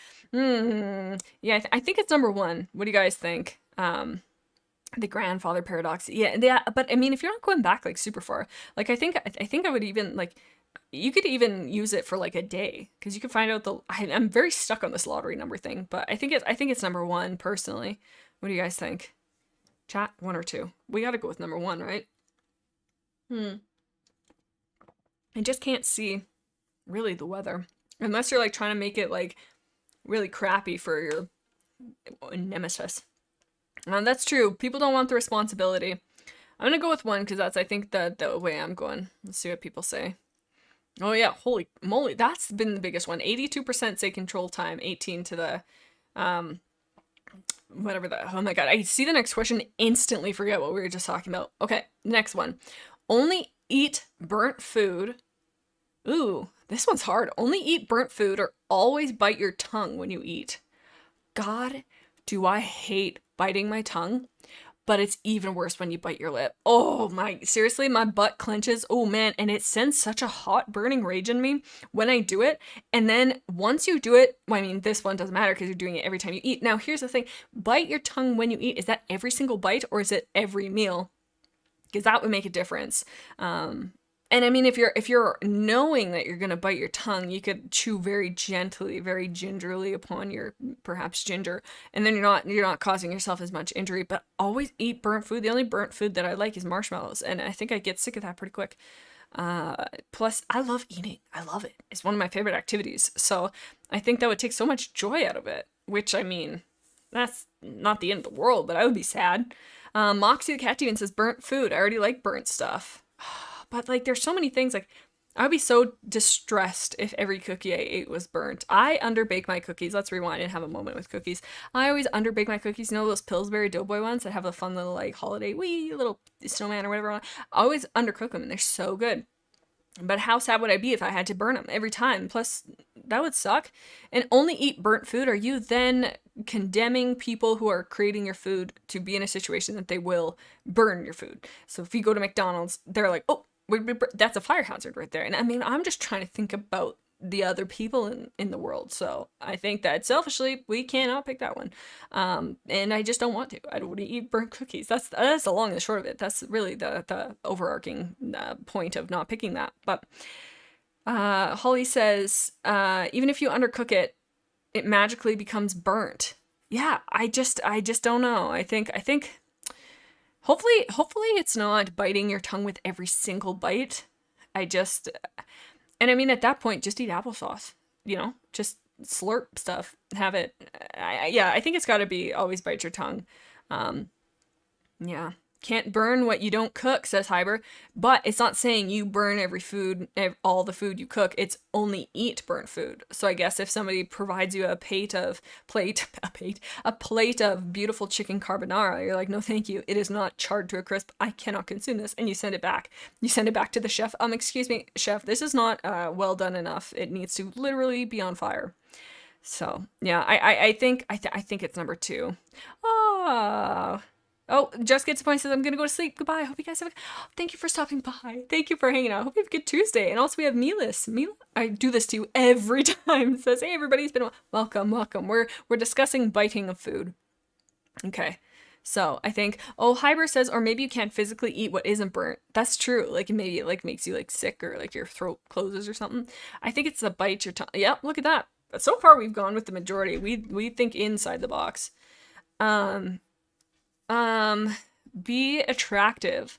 Yeah, I think it's number one. What do you guys think? The grandfather paradox. Yeah, but I mean, if you're not going back like super far, like I think I would even like, you could even use it for like a day, because you could find out I'm very stuck on this lottery number thing, but I think it's number one personally. What do you guys think? Chat, one or two? We got to go with number one, right? I just can't see really the weather. Unless you're like trying to make it like really crappy for your nemesis. That's true. People don't want the responsibility. I'm gonna go with one because that's, I think, the way I'm going. Let's see what people say. Oh yeah, holy moly, that's been the biggest one. 82% say control time, 18 to the whatever the, oh my god, I see the next question, instantly forget what we were just talking about. Okay, next one. Only eat burnt food. Ooh, this one's hard. Only eat burnt food or always bite your tongue when you eat. God, do I hate biting my tongue, but it's even worse when you bite your lip. Oh my, seriously, my butt clenches. Oh man, and it sends such a hot burning rage in me when I do it. And then once you do it, well, I mean, this one doesn't matter because you're doing it every time you eat. Now, here's the thing. Bite your tongue when you eat. Is that every single bite or is it every meal? Because that would make a difference. And I mean, if you're knowing that you're gonna bite your tongue, you could chew very gently, very gingerly upon your perhaps ginger, and then you're not causing yourself as much injury. But always eat burnt food. The only burnt food that I like is marshmallows, and I think I get sick of that pretty quick. Plus, I love eating. I love it. It's one of my favorite activities. So I think that would take so much joy out of it. Which, I mean, that's not the end of the world, but I would be sad. Moxie the Cat Demon says burnt food. I already like burnt stuff. But, like, there's so many things, like, I would be so distressed if every cookie I ate was burnt. I underbake my cookies. Let's rewind and have a moment with cookies. I always underbake my cookies. You know those Pillsbury Doughboy ones that have the fun little, like, holiday, wee, little snowman or whatever on? I always undercook them, and they're so good. But how sad would I be if I had to burn them every time? Plus, that would suck. And only eat burnt food. Are you then condemning people who are creating your food to be in a situation that they will burn your food? So if you go to McDonald's, they're like, oh, that's a fire hazard right there. And I mean, I'm just trying to think about the other people in the world. So I think that selfishly we cannot pick that one. And I just don't want to. I don't want to eat burnt cookies. That's the long and the short of it. That's really the overarching point of not picking that. But Holly says, even if you undercook it, it magically becomes burnt. Yeah, I just don't know. I think hopefully it's not biting your tongue with every single bite. And I mean, at that point, just eat applesauce, just slurp stuff, have it. I think it's got to be always bite your tongue. Yeah. Can't burn what you don't cook, says Hyber. But it's not saying you burn all the food you cook. It's only eat burnt food. So I guess if somebody provides you a plate of beautiful chicken carbonara, you're like, no, thank you. It is not charred to a crisp. I cannot consume this. And you send it back. You send it back to the chef. Excuse me, chef, this is not well done enough. It needs to literally be on fire. So yeah, I think it's number 2. Oh, Just Gets a Point says, I'm going to go to sleep. Goodbye. I hope you guys have thank you for stopping by. Thank you for hanging out. I hope you have a good Tuesday. And also we have Milas. I do this to you every time. Says, hey, everybody's been welcome. We're discussing biting of food. Okay. So I think, Hyber says, or maybe you can't physically eat what isn't burnt. That's true. Like maybe it like makes you like sick or like your throat closes or something. I think it's the bite your tongue. Yeah, look at that. But so far we've gone with the majority. We think inside the box. Be attractive,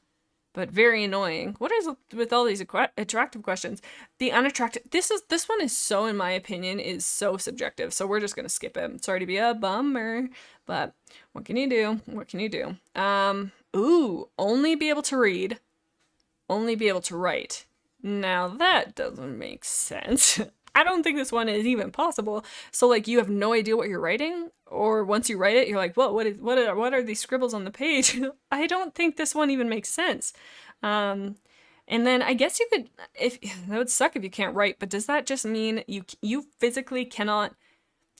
but very annoying. What is with all these attractive questions? The unattractive. This one is so, in my opinion, is so subjective. So we're just gonna skip it. Sorry to be a bummer, but what can you do? What can you do? Only be able to read, only be able to write. Now that doesn't make sense. I don't think this one is even possible. So like you have no idea what you're writing, or once you write it, you're like, whoa, what are these scribbles on the page? I don't think this one even makes sense. And then I guess you could, if that would suck if you can't write, but does that just mean you physically cannot?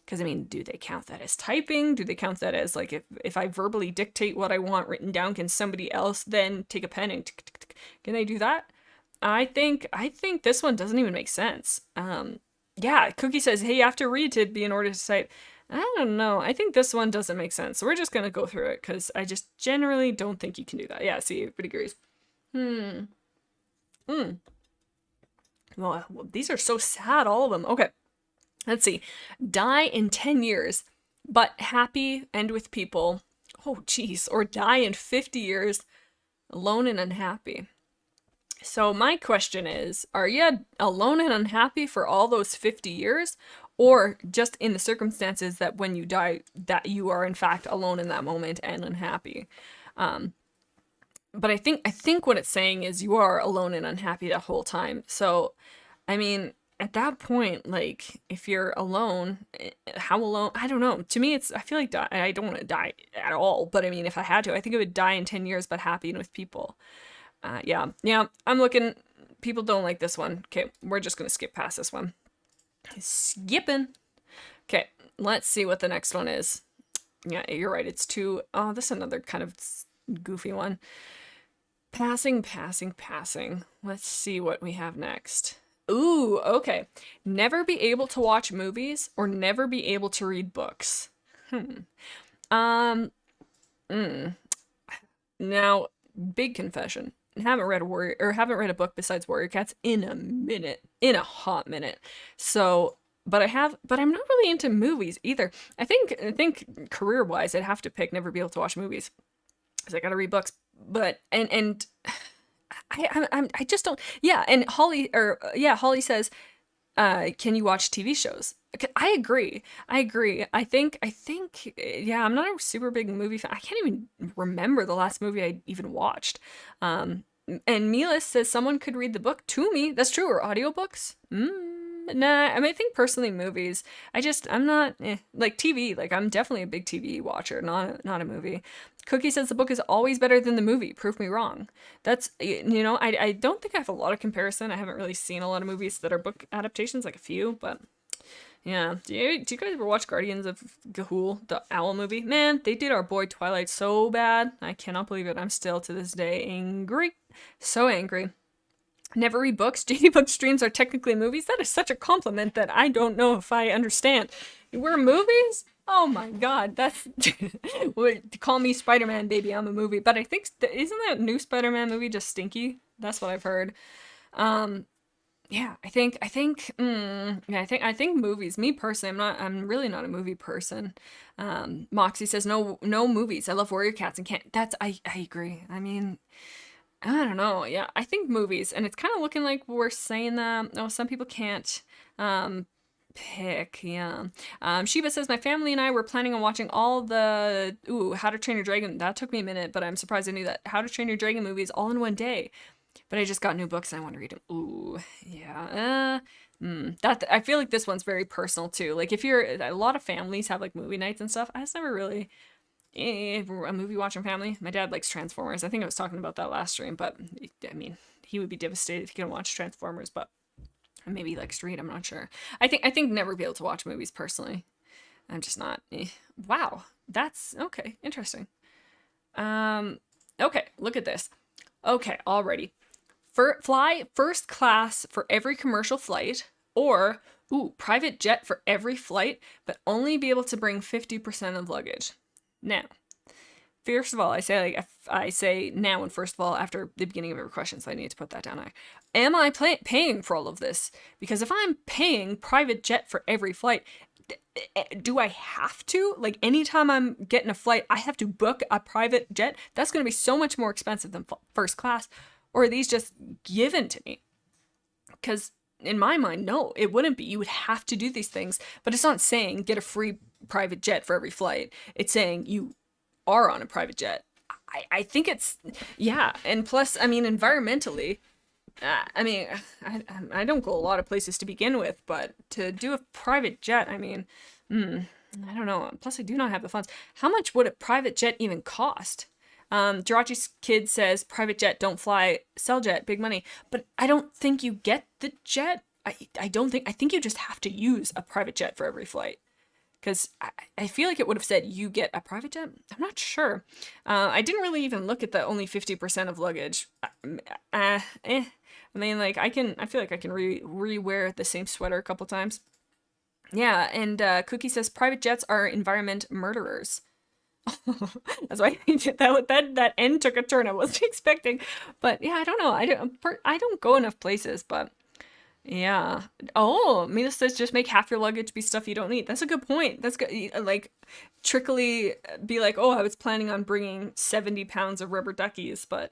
Because I mean, do they count that as typing? Do they count that as like if I verbally dictate what I want written down, can somebody else then take a pen and can they do that? I think this one doesn't even make sense. Yeah, Cookie says, hey, you have to read to be in order to type. I don't know. I think this one doesn't make sense. So we're just going to go through it because I just generally don't think you can do that. Yeah, see, everybody agrees. Well, these are so sad, all of them. Okay, let's see. Die in 10 years, but happy and with people. Oh, geez. Or die in 50 years, alone and unhappy. So my question is, are you alone and unhappy for all those 50 years? Or just in the circumstances that when you die, that you are in fact alone in that moment and unhappy? But I think what it's saying is you are alone and unhappy that whole time. So, I mean, at that point, like, if you're alone, how alone? I don't know. To me, I feel like I don't want to die at all. But I mean, if I had to, I think I would die in 10 years, but happy and with people. Yeah, I'm looking. People don't like this one. Okay, we're just going to skip past this one. Skipping. Okay, let's see what the next one is. Yeah, you're right. It's 2. Oh, this is another kind of goofy one. Passing. Let's see what we have next. Ooh, okay. Never be able to watch movies or never be able to read books. Now, big confession. Haven't read a book besides Warrior Cats in a hot minute. So, but I'm not really into movies either. I think career-wise, I'd have to pick never be able to watch movies because I gotta read books. But and I just don't. Yeah, and Holly says, can you watch TV shows? I agree. I think, yeah, I'm not a super big movie fan. I can't even remember the last movie I even watched. And Milas says someone could read the book to me. That's true. Or audiobooks. Nah, I mean, I think personally movies. I'm not, like TV. Like, I'm definitely a big TV watcher, not a movie. Cookie says the book is always better than the movie. Prove me wrong. That's, I don't think I have a lot of comparison. I haven't really seen a lot of movies that are book adaptations, like a few, but yeah. Do you guys ever watch Guardians of Gahul, the owl movie? Man, they did our boy Twilight so bad. I cannot believe it. I'm still to this day angry. So angry. Never read books. Jadybug streams are technically movies. That is such a compliment that I don't know if I understand. We're movies? Oh my god, that's call me Spider-Man, baby. I'm a movie. But I think isn't that new Spider-Man movie just stinky? That's what I've heard. Yeah, I think movies. Me personally, I'm really not a movie person. Moxie says no movies. I love Warrior Cats and can't. I agree. I mean, I don't know. Yeah, I think movies, and it's kind of looking like we're saying that. Oh, some people can't pick. Yeah. Sheba says my family and I were planning on watching all the How to Train Your Dragon. That took me a minute, but I'm surprised I knew that. How to Train Your Dragon movies all in one day. But I just got new books and I want to read them. Ooh, yeah. That I feel like this one's very personal too. Like if you're a lot of families have like movie nights and stuff. I was never really a movie watching family. My dad likes Transformers. I think I was talking about that last stream, but I mean, he would be devastated if he couldn't watch Transformers, but maybe he likes to read. I'm not sure. I think never be able to watch movies personally. I'm just not. Wow, that's okay. Interesting. Okay, look at this. Okay, already. Fly first class for every commercial flight, or private jet for every flight, but only be able to bring 50% of luggage. Now, first of all, I say now and first of all after the beginning of every question, so I need to put that down. Am I paying for all of this? Because if I'm paying private jet for every flight, do I have to? Like anytime I'm getting a flight, I have to book a private jet? That's going to be so much more expensive than first class. Or are these just given to me? Because in my mind, no, it wouldn't be. You would have to do these things. But it's not saying get a free private jet for every flight. It's saying you are on a private jet. I think it's, yeah. And plus, I mean, environmentally, I don't go a lot of places to begin with, but to do a private jet, I mean, I don't know. Plus, I do not have the funds. How much would a private jet even cost? Jirachi's kid says, private jet, don't fly, sell jet, big money. But I don't think you get the jet. I think you just have to use a private jet for every flight. Because I feel like it would have said you get a private jet. I'm not sure. I didn't really even look at the only 50% of luggage. I mean, like, I feel like I can re-wear the same sweater a couple times. Yeah, and Cookie says, private jets are environment murderers. That's why that end took a turn I wasn't expecting. But yeah, I don't know. I don't go enough places, but yeah. Oh, Mina says just make half your luggage be stuff you don't need. That's a good point. That's good. Like, trickily be like, oh, I was planning on bringing 70 pounds of rubber duckies, but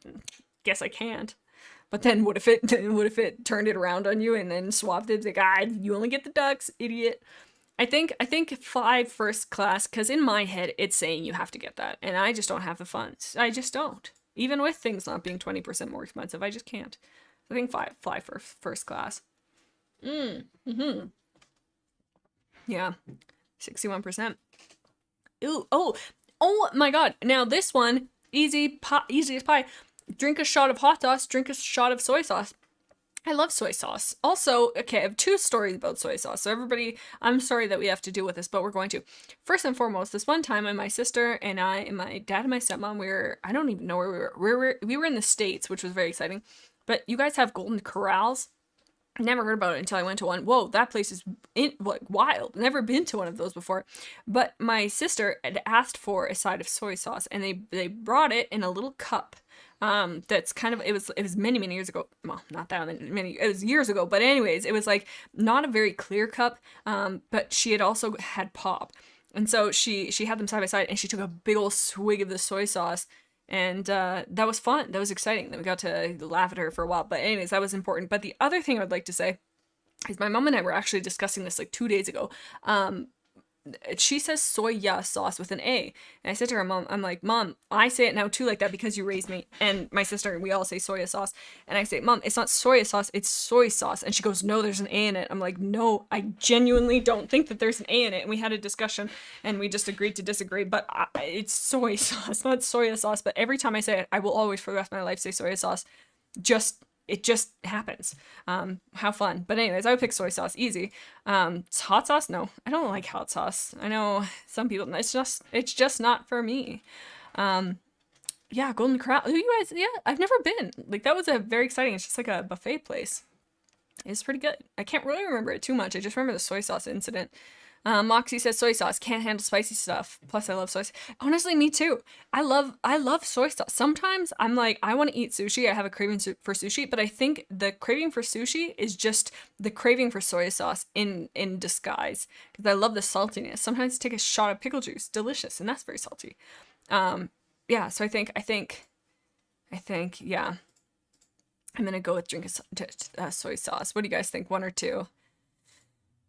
guess I can't. But then what if it turned it around on you and then swapped it? Like, you only get the ducks, idiot. I think fly first class, because in my head it's saying you have to get that, and I just don't have the funds. I just don't. Even with things not being 20% more expensive, I just can't. I think fly for first class. Yeah, 61%. Ooh, oh my god! Now this one, easy as pie. Drink a shot of hot sauce. Drink a shot of soy sauce. I love soy sauce. Also, okay, I have two stories about soy sauce. So everybody, I'm sorry that we have to deal with this, but we're going to. First and foremost, this one time, my sister and I, and my dad and my stepmom, I don't even know where we were. We were in the States, which was very exciting. But you guys have Golden Corrals? Never heard about it until I went to one. Whoa, that place is wild. Never been to one of those before. But my sister had asked for a side of soy sauce, and they brought it in a little cup. That's kind of, it was many years ago. Well, not that many, it was years ago, but anyways, it was like not a very clear cup, but she had also had pop. And so she had them side by side, and she took a big old swig of the soy sauce, and that was fun. That was exciting. Then we got to laugh at her for a while, but anyways, that was important. But the other thing I would like to say is my mom and I were actually discussing this like 2 days ago. She says soya sauce with an A. And I said to her, Mom, I'm like, Mom, I say it now too like that because you raised me. And my sister, we all say soya sauce. And I say, Mom, it's not soya sauce, it's soy sauce. And she goes, no, there's an A in it. I'm like, no, I genuinely don't think that there's an A in it. And we had a discussion and we just agreed to disagree. But it's soy sauce, not soya sauce. But every time I say it, I will always for the rest of my life say soya sauce. It just happens. How fun. But anyways, I would pick soy sauce. Easy. Hot sauce? No, I don't like hot sauce. I know some people, it's just not for me. Yeah, Golden Corral. You guys, yeah, I've never been. Like, that was a very exciting. It's just like a buffet place. It's pretty good. I can't really remember it too much. I just remember the soy sauce incident. Moxie says soy sauce, can't handle spicy stuff. Plus, I love soy sauce. Honestly, me too. I love soy sauce. Sometimes I'm like, I want to eat sushi. I have a craving for sushi, but I think the craving for sushi is just the craving for soy sauce in disguise. Because I love the saltiness. Sometimes I take a shot of pickle juice, delicious, and that's very salty. Yeah. So I think, yeah. I'm gonna go with drink soy sauce. What do you guys think? One or two?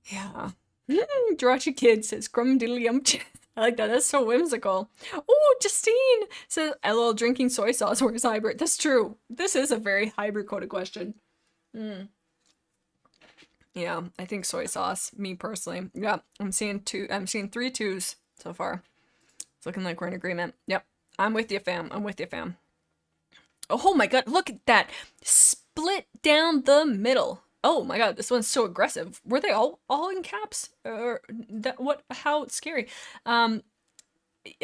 Yeah. Jirachi Kid says Grum Diddly Yum. I like that. That's so whimsical. Oh, Justine says LOL drinking soy sauce or is hybrid. That's true. This is a very hybrid coded question. Yeah, I think soy sauce. Me personally. Yeah, I'm seeing 3 twos so far. It's looking like we're in agreement. Yep. I'm with you, fam. I'm with you, fam. Oh my god, look at that. Split down the middle. Oh my god, this one's so aggressive. Were they all in caps? Or that what how scary. Yeah,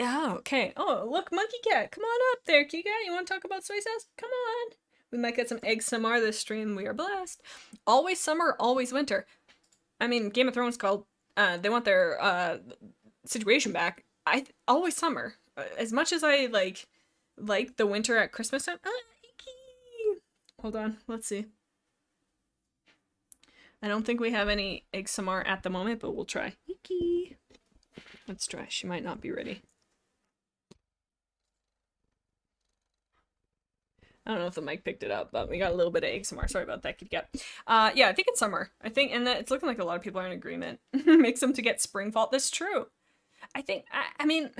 okay. Oh, look, Monkey Cat. Come on up there, Kika. You want to talk about soy sauce? Come on. We might get some egg samar this stream. We are blessed. Always summer, always winter. I mean, Game of Thrones called they want their situation back. Always summer. As much as I like the winter at Christmas time. Icky. Hold on, let's see. I don't think we have any egg samar at the moment, but we'll try. Icky. Let's try. She might not be ready. I don't know if the mic picked it up, but we got a little bit of egg samar. Sorry about that, Kid Kat. Yeah, I think it's summer. I think, and it's looking like a lot of people are in agreement. Makes them to get spring fall. That's true. I think, I mean,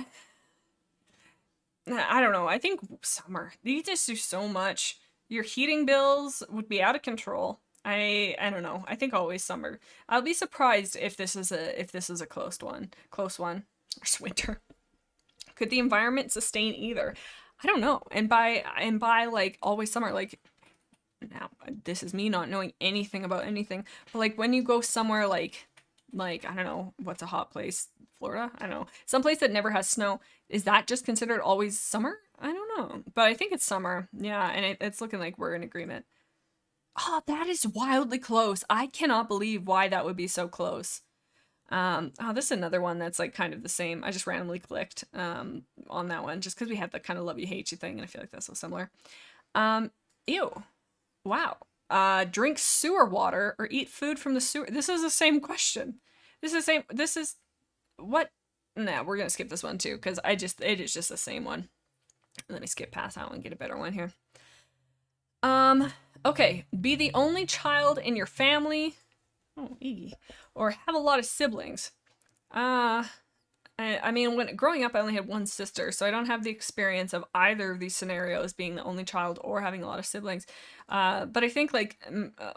I don't know. I think summer. You just do so much. Your heating bills would be out of control. I don't know. I think always summer. I'll be surprised if this is a close one. Or winter. Could the environment sustain either? I don't know. And by like always summer, like now this is me not knowing anything about anything, but like when you go somewhere like I don't know, what's a hot place? Florida? I don't know. Some place that never has snow. Is that just considered always summer? I don't know. But I think it's summer. Yeah, and it's looking like we're in agreement. Oh, that is wildly close. I cannot believe why that would be so close. Oh, this is another one that's like kind of the same. I just randomly clicked on that one just because we have the kind of love you hate you thing, and I feel like that's so similar. Ew. Wow. Drink sewer water or eat food from the sewer. This is the same question. This is what? Nah, we're gonna skip this one too because it is just the same one. Let me skip past that one and get a better one here. Okay. Be the only child in your family. Oh, or have a lot of siblings. I mean, when growing up, I only had one sister, so I don't have the experience of either of these scenarios, being the only child or having a lot of siblings. But I think like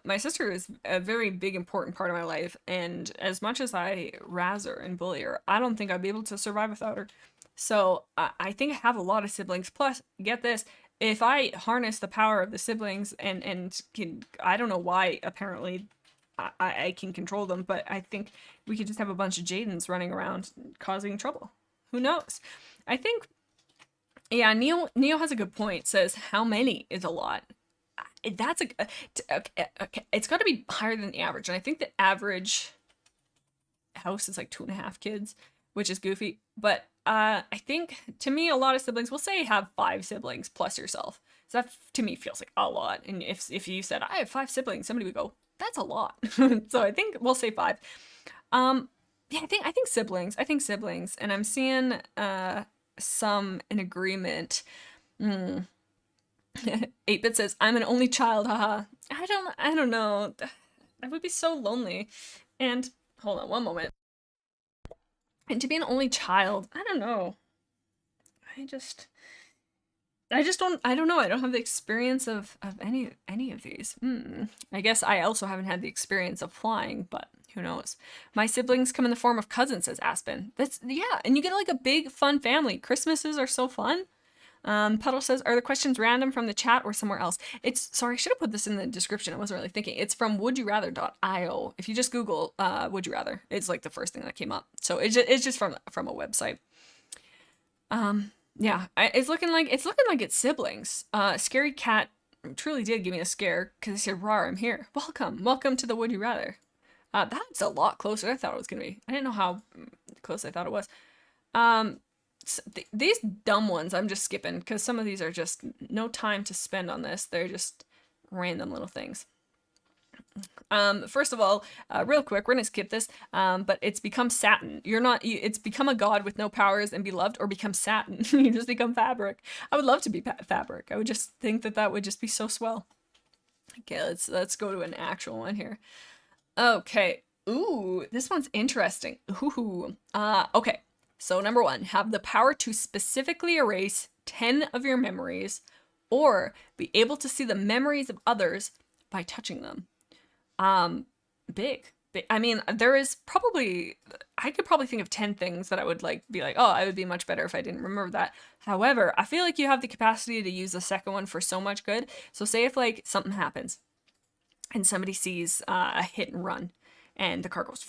my sister is a very big, important part of my life, and as much as I razz her and bully her, I don't think I'd be able to survive without her. So I think I have a lot of siblings. Plus, get this. If I harness the power of the siblings and can, I don't know why, apparently I can control them, but I think we could just have a bunch of Jadens running around causing trouble. Who knows? I think, yeah, Neo has a good point. Says, how many is a lot? That's okay, it's got to be higher than the average. And I think the average house is like 2.5 kids, which is goofy. But I think, to me, a lot of siblings, we'll say have 5 siblings plus yourself. So that, to me, feels like a lot. And if you said, I have 5 siblings, somebody would go, that's a lot. So I think we'll say 5. Yeah, I think siblings. I think siblings. And I'm seeing some in agreement. 8-Bit says, I'm an only child, haha. I don't know. I would be so lonely. And hold on one moment. And to be an only child, I don't know. I don't know. I don't have the experience of any of these. I guess I also haven't had the experience of flying, but who knows? My siblings come in the form of cousins, says Aspen. Yeah, and you get like a big fun family. Christmases are so fun. Puddle says, are the questions random from the chat or somewhere else? Sorry, I should have put this in the description. I wasn't really thinking. It's from wouldyoutrather.io. If you just Google would you rather, it's like the first thing that came up. So it's just from a website. Yeah, it's looking like it's siblings. Scary cat truly did give me a scare because he said, "Rar, I'm here. Welcome to the Would You Rather." That's a lot closer than I thought it was gonna be. I didn't know how close I thought it was. Um, these dumb ones I'm just skipping because some of these are just no time to spend on this. They're just random little things. First of all, real quick, we're gonna skip this. But it's become satin. It's become a god with no powers and be loved, or become satin. You just become fabric. I would love to be fabric. I would just think that would just be so swell. Okay, let's go to an actual one here. Okay. Ooh, this one's interesting. Ooh. Okay. So number one, have the power to specifically erase 10 of your memories, or be able to see the memories of others by touching them. Big. I mean, I could probably think of 10 things that I would like be like, oh, I would be much better if I didn't remember that. However, I feel like you have the capacity to use the second one for so much good. So say if like something happens and somebody sees a hit and run and the car goes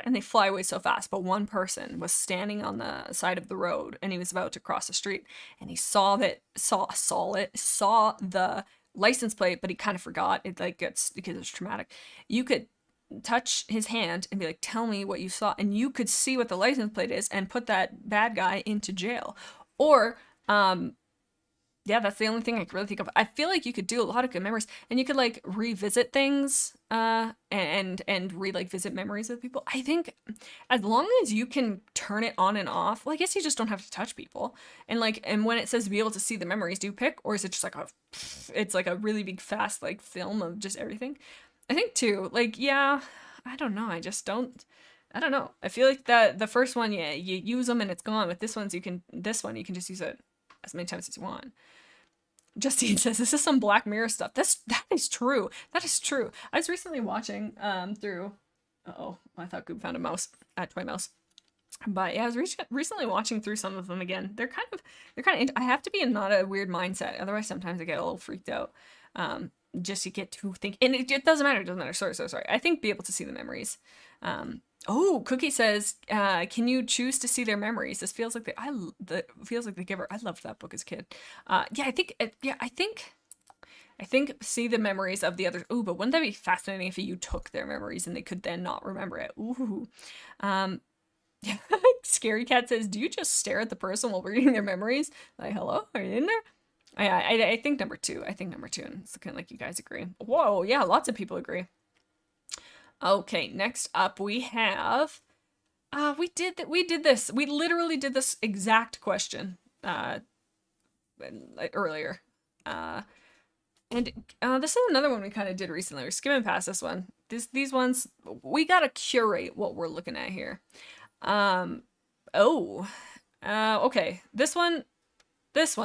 and they fly away so fast, but one person was standing on the side of the road and he was about to cross the street and he saw the license plate, but he kind of forgot. It like gets, because it's traumatic. You could touch his hand and be like, tell me what you saw, and you could see what the license plate is and put that bad guy into jail. Or yeah, that's the only thing I can really think of. I feel like you could do a lot of good memories, and you could like revisit things, and visit memories with people. I think as long as you can turn it on and off, well, I guess you just don't have to touch people. And when it says be able to see the memories, do you pick, or is it just like it's like a really big fast like film of just everything? I think too. Like, yeah, I don't know. I don't know. I feel like that the first one, yeah, you use them and it's gone. With this one you can just use it as many times as you want. Justine says, this is some Black Mirror stuff. That is true. That is true. I was recently watching through. Oh, I thought Goop found a mouse at Toy Mouse. But yeah, I was recently watching through some of them again. They're kind of. I have to be in not a weird mindset, otherwise sometimes I get a little freaked out. Just to get to think, and it doesn't matter. It doesn't matter. Sorry. I think be able to see the memories. Oh, Cookie says, can you choose to see their memories? This feels like feels like the Giver. I loved that book as a kid. Yeah, I think see the memories of the others. Ooh, but wouldn't that be fascinating if you took their memories and they could then not remember it? Ooh. Scary Cat says, do you just stare at the person while reading their memories? Like, hello, are you in there? I think number two. And it's looking like you guys agree. Whoa, yeah, lots of people agree. Okay, next up we have we literally did this exact question earlier. And this is another one we kind of did recently. We're skimming past this one. These ones, we gotta curate what we're looking at here. Okay, this one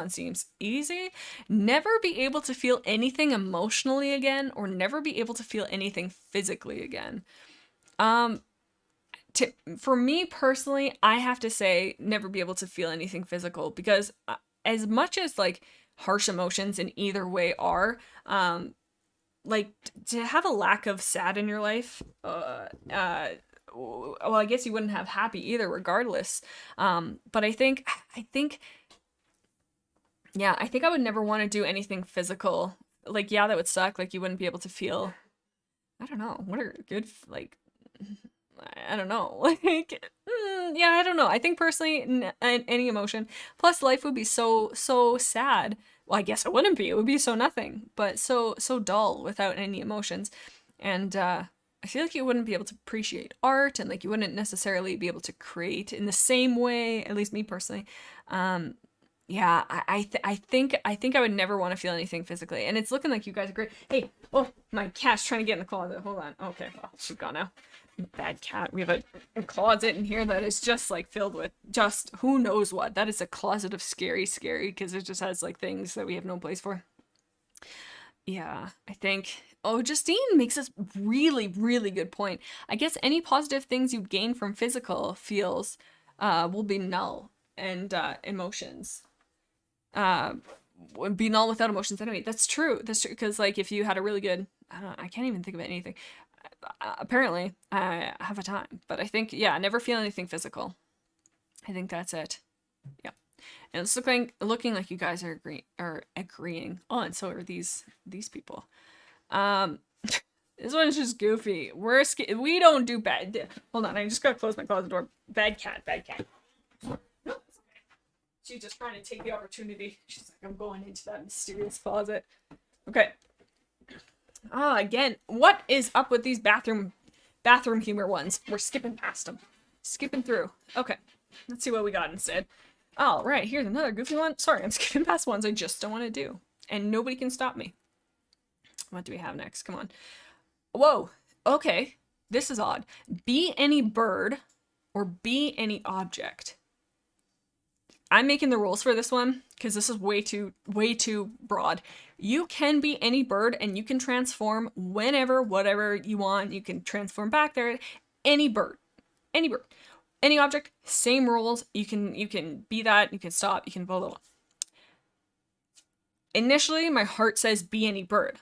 seems easy. Never be able to feel anything emotionally again, or never be able to feel anything physically again. For me personally, I have to say never be able to feel anything physical, because as much as like harsh emotions in either way are, like to have a lack of sad in your life, well, I guess you wouldn't have happy either regardless. But I think yeah, I think I would never want to do anything physical. Like, yeah, that would suck. Like, you wouldn't be able to feel. I don't know. What are good, like, I don't know. Like, yeah, I don't know. I think personally, any emotion. Plus, life would be so sad. Well, I guess it wouldn't be. It would be so nothing, but so dull without any emotions. And I feel like you wouldn't be able to appreciate art, and like you wouldn't necessarily be able to create in the same way. At least me personally. Yeah, I think I would never want to feel anything physically, and it's looking like you guys agree. Hey, oh, my cat's trying to get in the closet. Hold on. Okay, well, she's gone now. Bad cat. We have a closet in here that is just like filled with just who knows what. That is a closet of scary, because it just has like things that we have no place for. Yeah, I think. Oh, Justine makes a really, really good point. I guess any positive things you gain from physical feels will be null, and emotions would be null without emotions anyway. That's true, because like if you had a really good, I can't even think of anything. Apparently I have a time, but I think, yeah, never feel anything physical. I think that's it. Yeah. And it's looking like you guys are agreeing. Oh, and so are these people. This one's just goofy. We don't do bad. Hold on, I just gotta close my closet door. Bad cat. No, it's okay. She's just trying to take the opportunity. She's like, I'm going into that mysterious closet. Okay. Again, what is up with these bathroom humor ones? We're skipping past them. Skipping through. Okay. Let's see what we got instead. All right, here's another goofy one. Sorry, I'm skipping past ones I just don't want to do. And nobody can stop me. What do we have next? Come on. Whoa. Okay. This is odd. Be any bird or be any object. I'm making the rules for this one because this is way too broad. You can be any bird and you can transform whenever, whatever you want. You can transform back there. Any bird. Any bird. Any object, same rules. You can be that, you can stop, you can blah, blah, blah. Initially, my heart says be any bird.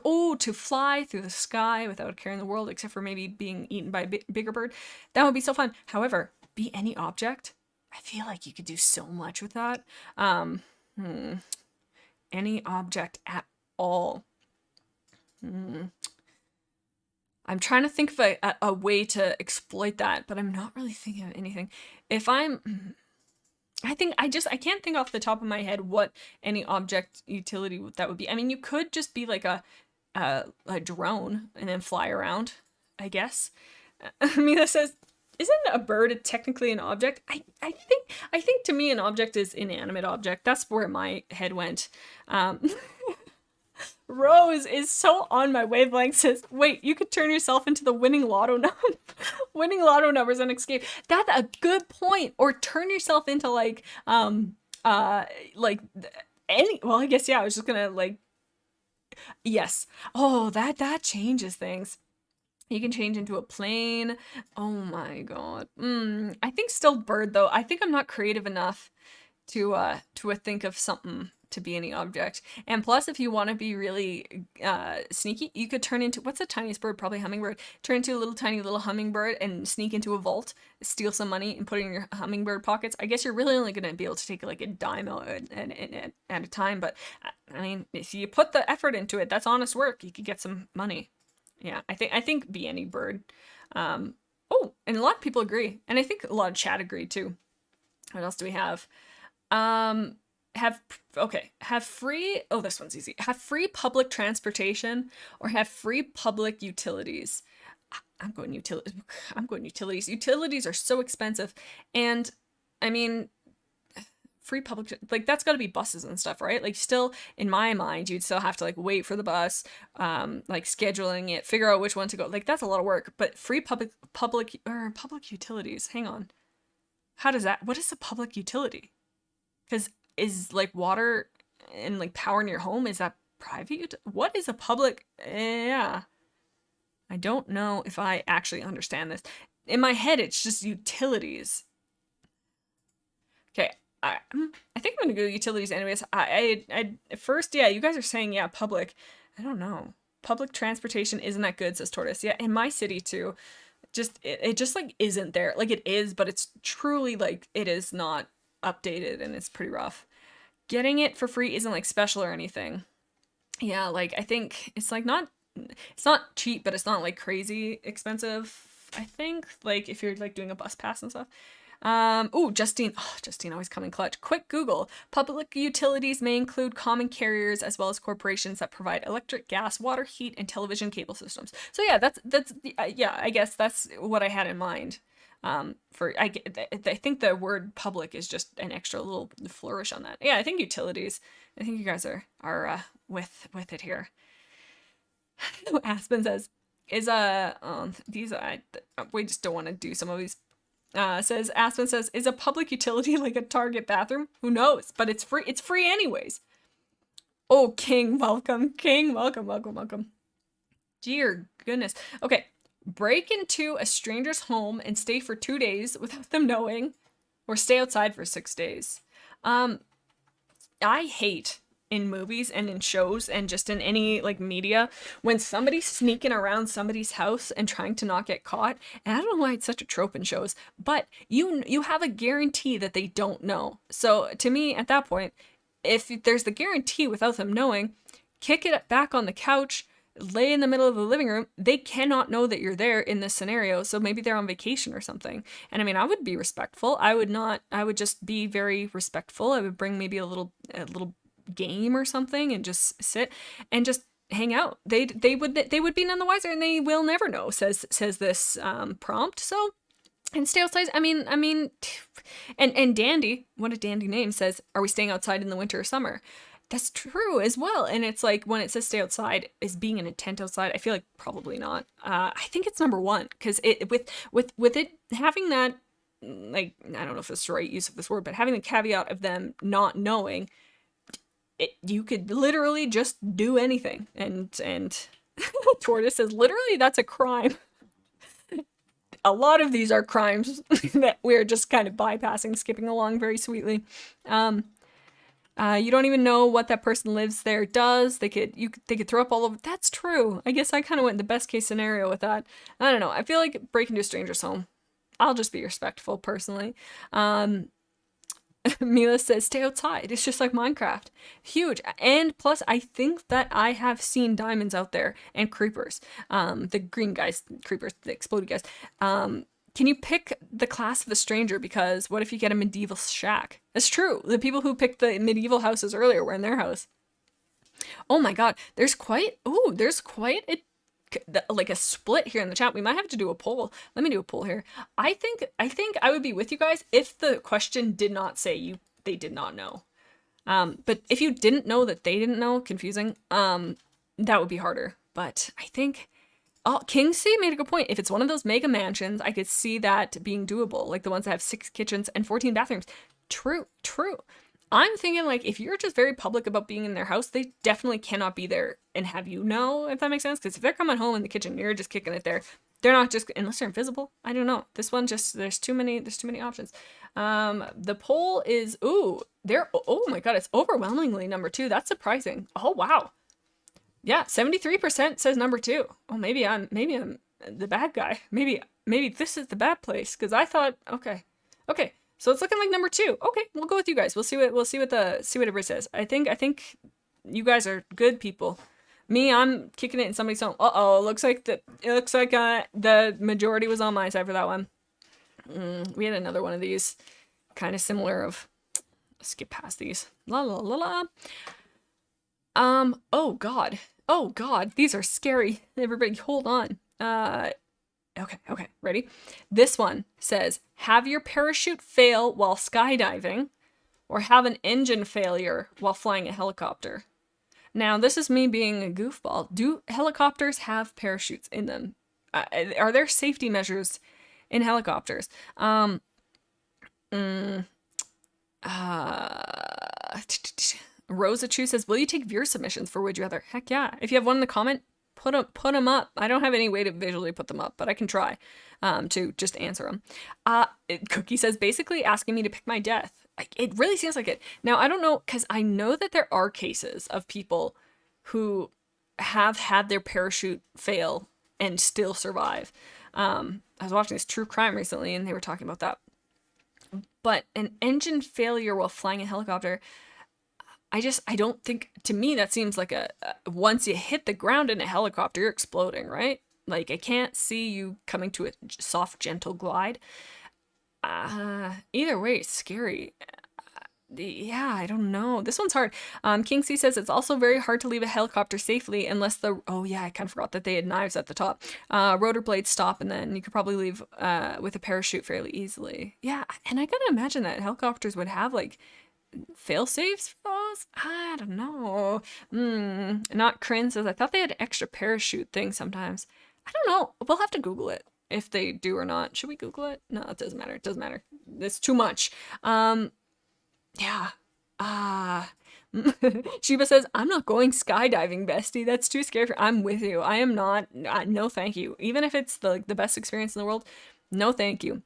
Oh, to fly through the sky without a care in the world, except for maybe being eaten by a bigger bird. That would be so fun. However, be any object. I feel like you could do so much with that. Any object at all. I'm trying to think of a way to exploit that, but I'm not really thinking of anything. I can't think off the top of my head what any object utility that would be. I mean, you could just be like a drone and then fly around, I guess. Mila says, isn't a bird technically an object? I think to me an object is inanimate object. That's where my head went. Rose is so on my wavelength, says, wait, you could turn yourself into the winning lotto numbers and escape. That's a good point. Or turn yourself into I guess, yeah, I was just gonna yes. Oh, that changes things. You can change into a plane. Oh my god. I think still bird though. I think I'm not creative enough to think of something to be any object. And plus, if you want to be really sneaky, you could turn into, what's the tiniest bird? Probably hummingbird. Turn into a little tiny little hummingbird and sneak into a vault, steal some money and put it in your hummingbird pockets. I guess you're really only going to be able to take like a dime at a time, but I mean, if you put the effort into it, that's honest work. You could get some money. Yeah, I think be any bird. Oh, and a lot of people agree, and I think a lot of chat agree too. What else do we have? Have free, oh, this one's easy. Have free public transportation or have free public utilities. I'm going utilities. Utilities are so expensive. And I mean, free public, like that's got to be buses and stuff, right? Like still in my mind, you'd still have to like wait for the bus, like scheduling it, figure out which one to go. Like that's a lot of work, but free public utilities. Hang on. What is a public utility? Because is like water and like power in your home, is that private? What is a public? Yeah. I don't know if I actually understand this. In my head, it's just utilities. Okay. I think I'm gonna go utilities anyways. I at first, yeah, you guys are saying, yeah, public. I don't know. Public transportation isn't that good, says Tortoise. Yeah, in my city too. It just like isn't there. Like it is, but it's truly like it is not updated and it's pretty rough. Getting it for free isn't like special or anything. Yeah, like I think it's like it's not cheap, but it's not like crazy expensive. I think like if you're like doing a bus pass and stuff. Justine always coming clutch. Quick Google. Public utilities may include common carriers as well as corporations that provide electric, gas, water, heat, and television cable systems. So yeah, that's yeah, I guess that's what I had in mind. I think the word public is just an extra little flourish on that. Yeah, I think utilities. I think you guys are with it here. Aspen says, we just don't want to do some of these. Aspen says, is a public utility like a Target bathroom? Who knows? But it's free. It's free anyways. Oh, King, welcome. King, welcome. Dear goodness. Okay. Break into a stranger's home and stay for 2 days without them knowing, or stay outside for 6 days. I hate in movies and in shows and just in any like media, when somebody's sneaking around somebody's house and trying to not get caught, and I don't know why it's such a trope in shows, but you have a guarantee that they don't know. So to me, at that point, if there's the guarantee without them knowing, kick it back on the couch, lay in the middle of the living room. They cannot know that you're there in this scenario, so maybe they're on vacation or something. And I mean, I would be respectful. I would just be very respectful. I would bring maybe a little game or something and just sit and just hang out. They would be none the wiser, and they will never know, says this prompt. So, and stay outside. I mean, and Dandy, what a dandy name, says, are we staying outside in the winter or summer? That's true as well. And it's like, when it says stay outside, is being in a tent outside? I feel like probably not. I think it's number one, because it with it having that, like, I don't know if it's the right use of this word, but having the caveat of them not knowing, you could literally just do anything. And Tortoise says, literally, that's a crime. A lot of these are crimes that we're just kind of bypassing, skipping along very sweetly. You don't even know what that person lives there does. They could throw up all over. That's true. I guess I kind of went the best case scenario with that. I don't know. I feel like breaking into a stranger's home, I'll just be respectful personally. Mila says, stay outside. It's just like Minecraft. Huge. And plus, I think that I have seen diamonds out there and creepers. The green guys, creepers, the exploded guys. Can you pick the class of the stranger? Because what if you get a medieval shack? That's true. The people who picked the medieval houses earlier were in their house. Oh my god, there's quite a split here in the chat. We might have to do a poll. Let me do a poll here. I think I would be with you guys if the question did not say they did not know. But if you didn't know that they didn't know, confusing, that would be harder. But I think King C made a good point. If it's one of those mega mansions, I could see that being doable, like the ones that have 6 kitchens and 14 bathrooms. True. I'm thinking, like, if you're just very public about being in their house, they definitely cannot be there and have you know, if that makes sense. Because if they're coming home in the kitchen, you're just kicking it there. They're not just, unless they're invisible. I don't know. This one just, there's too many options. The poll is, oh my god, it's overwhelmingly number 2. That's surprising. Oh, wow. Yeah, 73% says number 2. Oh, maybe I'm the bad guy. Maybe this is the bad place, because I thought, okay. So it's looking like number 2. Okay, we'll go with you guys. We'll see what everybody says. I think you guys are good people. Me, I'm kicking it in somebody's home. It looks like the majority was on my side for that one. We had another one of these, kind of similar. Of skip past these. La la la la. Oh god, these are scary. Everybody, hold on. Okay, ready? This one says, have your parachute fail while skydiving, or have an engine failure while flying a helicopter. Now, this is me being a goofball. Do helicopters have parachutes in them? Are there safety measures in helicopters? Rosa Chu says, will you take viewer submissions for Would You Rather? Heck yeah. If you have one in the comment, put them up. I don't have any way to visually put them up, but I can try to just answer them. Cookie says, basically asking me to pick my death. It really seems like it. Now, I don't know, because I know that there are cases of people who have had their parachute fail and still survive. I was watching this true crime recently, and they were talking about that. But an engine failure while flying a helicopter, I don't think, to me, that seems like once you hit the ground in a helicopter, you're exploding, right? Like, I can't see you coming to a soft, gentle glide. Either way, it's scary. Yeah, I don't know. This one's hard. King C says, it's also very hard to leave a helicopter safely unless oh yeah, I kind of forgot that they had knives at the top. Rotor blades stop, and then you could probably leave with a parachute fairly easily. Yeah, and I gotta imagine that helicopters would have, like, fail-safes for those? I don't know. Not Crin says, I thought they had extra parachute things sometimes. I don't know. We'll have to Google it if they do or not. Should we Google it? No, it doesn't matter. It doesn't matter. It's too much. Yeah. Sheba says, I'm not going skydiving, bestie. That's too scary. I'm with you. I am not. No, thank you. Even if it's the best experience in the world, no, thank you.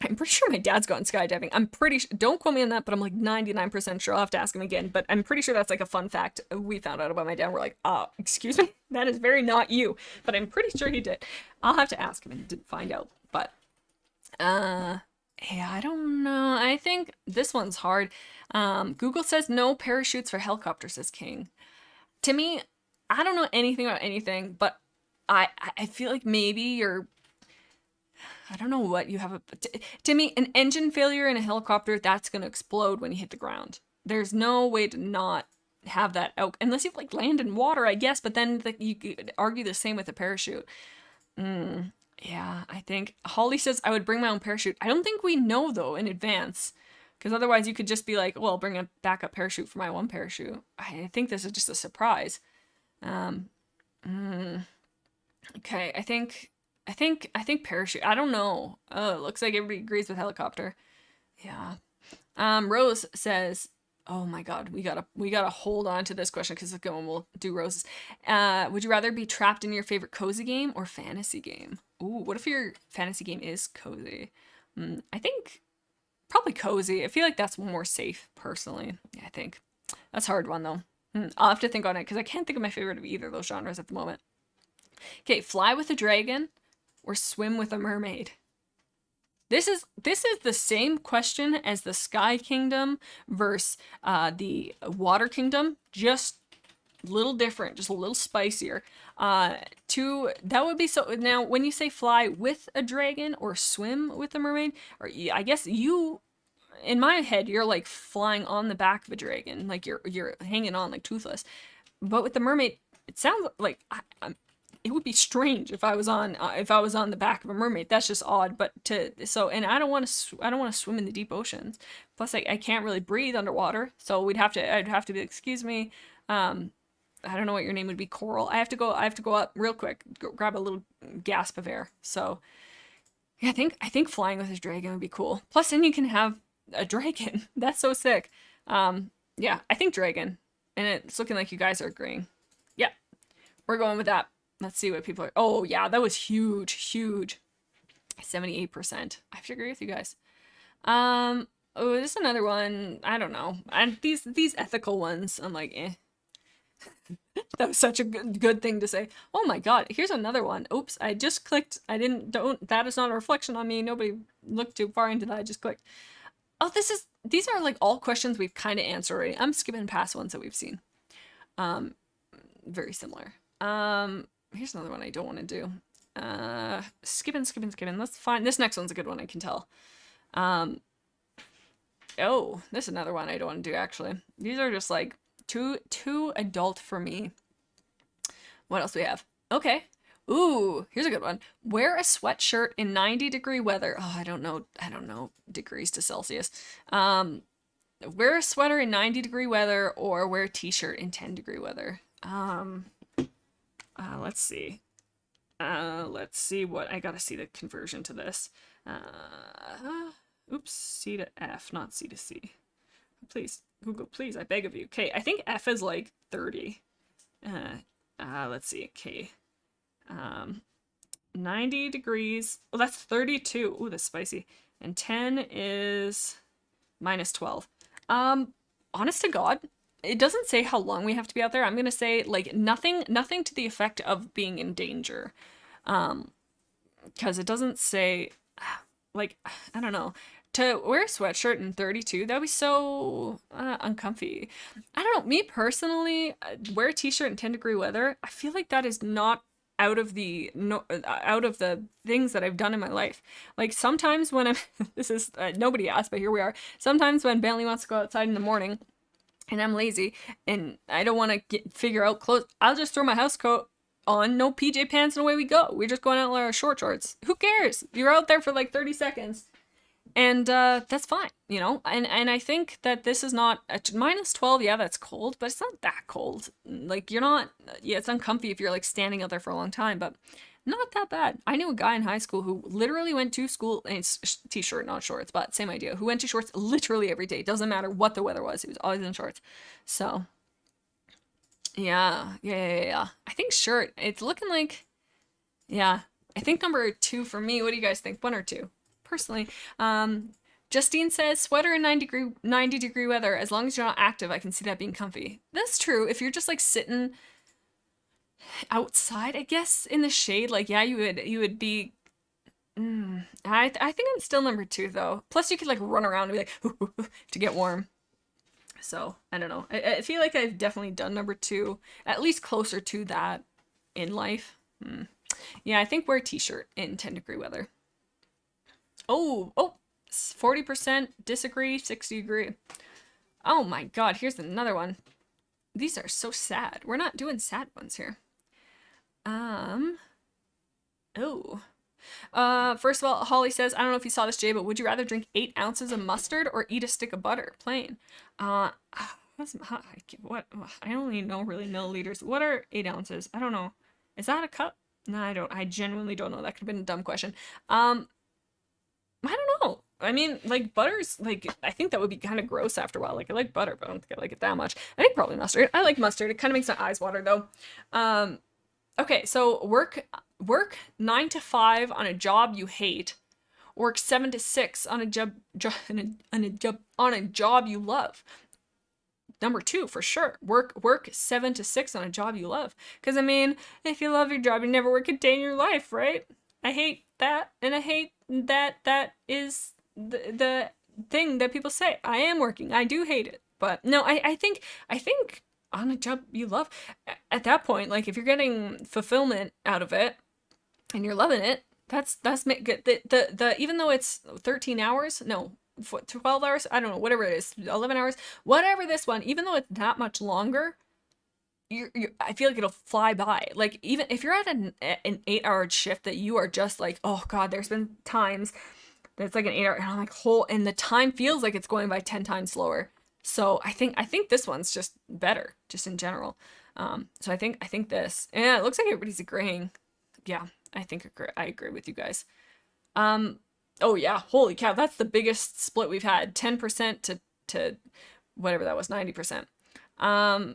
I'm pretty sure my dad's gone skydiving. I'm pretty sure, don't quote me on that, but I'm like 99% sure. I'll have to ask him again. But I'm pretty sure that's like a fun fact we found out about my dad. We're like, excuse me? That is very not you. But I'm pretty sure he did. I'll have to ask him and find out. But, yeah, I don't know. I think this one's hard. Google says no parachutes for helicopters, says King. To me, I don't know anything about anything, but I feel like maybe you're, I don't know what you have. To me, an engine failure in a helicopter, that's going to explode when you hit the ground. There's no way to not have that out, unless you like land in water, I guess, but then you could argue the same with a parachute. Yeah, I think Holly says I would bring my own parachute. I don't think we know though in advance, because otherwise you could just be like, well, bring a backup parachute for my one parachute. I think this is just a surprise. Okay, I think parachute. I don't know. Oh, it looks like everybody agrees with helicopter. Yeah. Rose says, oh my god, we gotta hold on to this question because it's going. We'll do Rose's. Would you rather be trapped in your favorite cozy game or fantasy game? Ooh, what if your fantasy game is cozy? I think probably cozy. I feel like that's more safe personally. Yeah, I think that's a hard one though. I'll have to think on it because I can't think of my favorite of either of those genres at the moment. Okay, fly with a dragon or swim with a mermaid. This is the same question as the Sky Kingdom versus the Water Kingdom, just a little different, just a little spicier. That would be so. Now, when you say fly with a dragon or swim with a mermaid, or I guess you, in my head, you're like flying on the back of a dragon, like you're hanging on like Toothless. But with the mermaid, it sounds like it would be strange if I was on the back of a mermaid. That's just odd. But and I don't want to swim in the deep oceans. Plus, I can't really breathe underwater. So I'd have to be, excuse me. I don't know what your name would be, Coral. I have to go up real quick, grab a little gasp of air. So yeah, I think flying with a dragon would be cool. Plus, then you can have a dragon. That's so sick. Yeah, I think dragon. And it's looking like you guys are agreeing. Yeah, we're going with that. Let's see what people are. Oh yeah, that was huge. 78%. I have to agree with you guys. Oh, this is another one. I don't know. And these ethical ones, I'm like, eh. That was such a good thing to say. Oh my god, here's another one. Oops, I just clicked. That is not a reflection on me. Nobody looked too far into that. I just clicked. Oh, these are like all questions we've kind of answered already. I'm skipping past ones that we've seen. Very similar. Here's another one I don't want to do. Skipping. Let's find this next one's a good one, I can tell. Oh, this is another one I don't want to do actually. These are just like too adult for me. What else do we have? Okay. Ooh, here's a good one. Wear a sweatshirt in 90-degree weather. Oh, I don't know degrees to Celsius. Wear a sweater in 90-degree weather or wear a t-shirt in 10-degree weather. Let's see. Let's see what I gotta see the conversion to this. Oops, C to F, not C to C. Please, Google, please, I beg of you. Okay, I think F is like 30. Let's see. Okay. 90 degrees. Well, that's 32. Ooh, that's spicy. And 10 is minus 12. Honest to God, it doesn't say how long we have to be out there. I'm gonna say like nothing to the effect of being in danger. Because it doesn't say, like, I don't know. To wear a sweatshirt in 32, that would be so uncomfy. I don't know. Me personally, wear a t-shirt in 10-degree weather. I feel like that is not out of the things that I've done in my life. Like sometimes when I'm, this is nobody asked, but here we are. Sometimes when Bentley wants to go outside in the morning, and I'm lazy and I don't want to figure out clothes, I'll just throw my house coat on, no PJ pants, and away we go. We're just going out in our shorts. Who cares? You're out there for like 30 seconds. And that's fine, you know? And I think that this is not, minus 12, yeah, that's cold, but it's not that cold. Like, you're not, yeah, it's uncomfy if you're, like, standing out there for a long time, but not that bad. I knew a guy in high school who literally went to school in t-shirt, not shorts, but same idea, who went to shorts literally every day. Doesn't matter what the weather was, he was always in shorts. So, yeah. I think shirt, it's looking like, yeah, I think number 2 for me. What do you guys think? 1 or 2? personally. Justine says, sweater in 90 degree weather. As long as you're not active, I can see that being comfy. That's true. If you're just like sitting outside, I guess, in the shade, like, yeah, you would be. I think I'm still number 2 though. Plus, you could like run around and be like to get warm. So I don't know. I feel like I've definitely done number 2, at least closer to that in life. Yeah, I think wear a t-shirt in 10 degree weather. Oh, 40% disagree, 60 agree. Oh my god, here's another one. These are so sad. We're not doing sad ones here. First of all, Holly says, I don't know if you saw this, Jay, but would you rather drink 8 ounces of mustard or eat a stick of butter plain? What? I only know really milliliters. What are 8 ounces? I don't know. Is that a cup? No, I don't. I genuinely don't know. That could have been a dumb question. I don't know. I mean, like, butter's, like, I think that would be kind of gross after a while. Like, I like butter, but I don't think I like it that much. I think probably mustard. I like mustard. It kind of makes my eyes water, though. Okay, so work 9 to 5 on a job you hate. Work 7 to 6 on a job you love. Number 2, for sure. Work 7 to 6 on a job you love. Because, I mean, if you love your job, you never work a day in your life, right? I hate that, and I hate that is the thing that people say. I am working. I do hate it. But, no, I think on a job you love, at that point, like, if you're getting fulfillment out of it, and you're loving it, that's good. Even though it's 13 hours, no, 12 hours, I don't know, whatever it is, 11 hours, whatever this one, even though it's that much longer, I feel like it'll fly by. Like, even if you're at an 8-hour shift that you are just like, oh god, there's been times that it's like an 8-hour, and I'm like, and the time feels like it's going by 10 times slower. So I think this one's just better, just in general. So I think this, and it looks like everybody's agreeing. Yeah, I agree with you guys. Oh yeah, holy cow, that's the biggest split we've had. 10% to whatever that was, 90%. I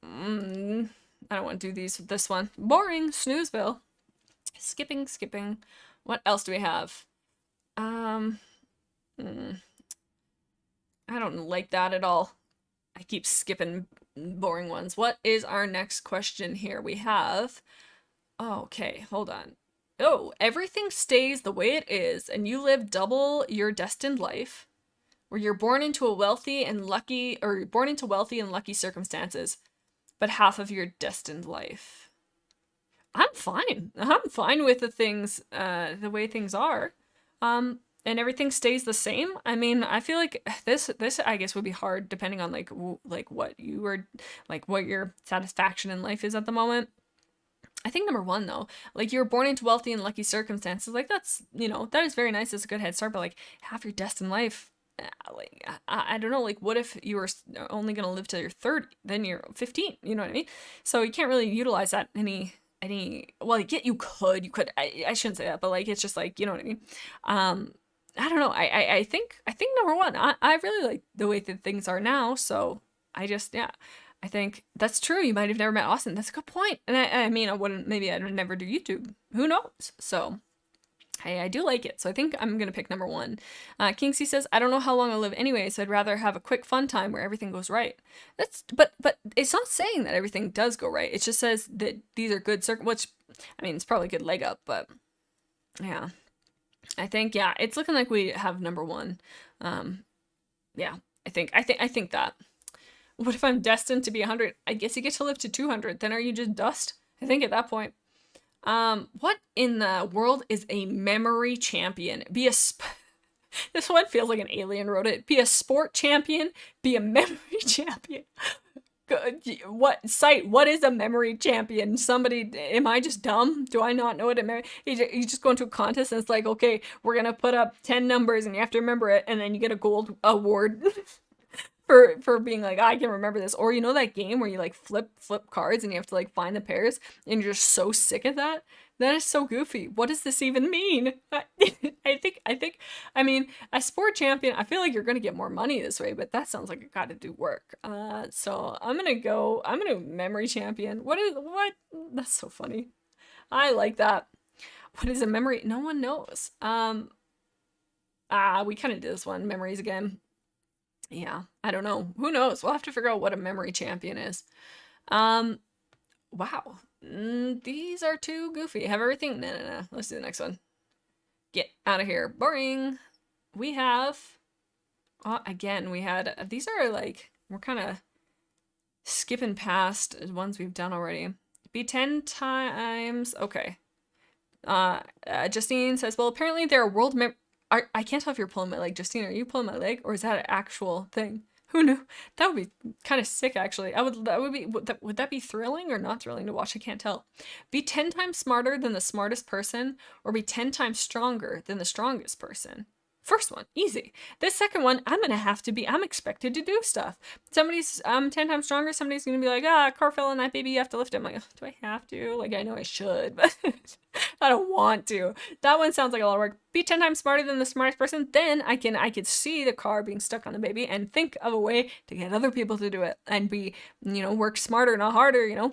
don't want to do this one. Boring, Snoozeville. Skipping. What else do we have? I don't like that at all. I keep skipping boring ones. What is our next question here? We have... Okay, hold on. Oh, everything stays the way it is, and you live double your destined life, where you're born into wealthy and lucky circumstances, but half of your destined life. I'm fine. I'm fine with the way things are. And everything stays the same. I mean, I feel like this I guess would be hard depending on like what your satisfaction in life is at the moment. I think number 1 though, like, you're born into wealthy and lucky circumstances, like, that's, that is very nice. It's a good head start, but like, half your destined life, like, I don't know, like, what if you were only gonna live till you're 30, then you're 15, you know what I mean? So you can't really utilize that well, you could, I shouldn't say that, but like, it's just like, you know what I mean? I don't know, I think number 1, I really like the way that things are now, so I think that's true. You might have never met Austin. That's a good point. And I mean, I'd never do YouTube. Who knows? So I do like it. So I think I'm going to pick number 1. Kingsley says, I don't know how long I'll live anyway, so I'd rather have a quick fun time where everything goes right. But it's not saying that everything does go right. It just says that these are good which, I mean, it's probably a good leg up, but yeah. I think, yeah, it's looking like we have number 1. Yeah, I think that. What if I'm destined to be 100? I guess you get to live to 200. Then are you just dust? I think at that point. What in the world is a memory champion? This one feels like an alien wrote it. Be a sport champion. Be a memory champion. What is a memory champion? Am I just dumb? Do I not know what a memory... You just go into a contest and it's like, okay, we're going to put up 10 numbers and you have to remember it, and then you get a gold award. For being like, I can remember this. Or that game where you like flip cards and you have to like find the pairs and you're just so sick of that? That is so goofy. What does this even mean? I mean, a sport champion, I feel like you're gonna get more money this way, but that sounds like it gotta do work. So I'm gonna memory champion. What? That's so funny. I like that. What is a memory? No one knows. We kind of did this one, memories again. Yeah, I don't know. Who knows? We'll have to figure out what a memory champion is. Wow. These are too goofy. Have everything? No. Let's do the next one. Get out of here. Boring. We have... again, we had... These are like... We're kind of skipping past ones we've done already. Be 10 times... Okay. Justine says, well, apparently there are world I can't tell if you're pulling my leg. Justine, are you pulling my leg? Or is that an actual thing? Who knew? That would be kind of sick, actually. Would that be thrilling or not thrilling to watch? I can't tell. Be 10 times smarter than the smartest person, or be 10 times stronger than the strongest person. First one, easy. This second one, I'm expected to do stuff. Somebody's 10 times stronger, somebody's gonna be like, car fell on that baby, you have to lift it. I'm like, do I have to? Like, I know I should, but I don't want to. That one sounds like a lot of work. Be 10 times smarter than the smartest person, then I could see the car being stuck on the baby and think of a way to get other people to do it and be, work smarter, not harder,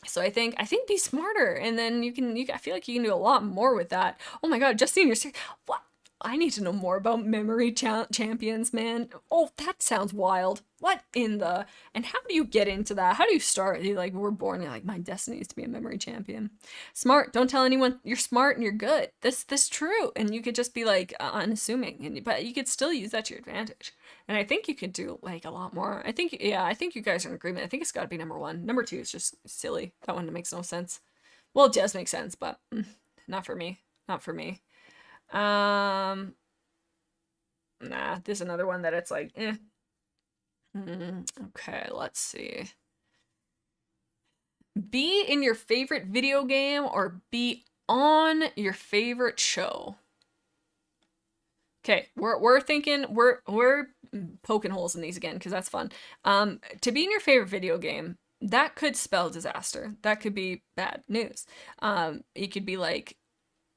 So I think be smarter, and then I feel like you can do a lot more with that. Oh my God, Justine, you're serious? What? I need to know more about memory champions, man. Oh, that sounds wild. What in the... And how do you get into that? How do you start? You we're born, you're like, my destiny is to be a memory champion. Smart. Don't tell anyone you're smart and you're good. This true. And you could just be like unassuming, but you could still use that to your advantage. And I think you could do like a lot more. I think you guys are in agreement. I think it's got to be number 1. Number 2 is just silly. That one makes no sense. Well, it does make sense, but not for me. Not for me. Nah, this is another one that it's like, eh. Okay, let's see. Be in your favorite video game or be on your favorite show. Okay, we're thinking, we're poking holes in these again because that's fun. To be in your favorite video game, that could spell disaster. That could be bad news. It could be like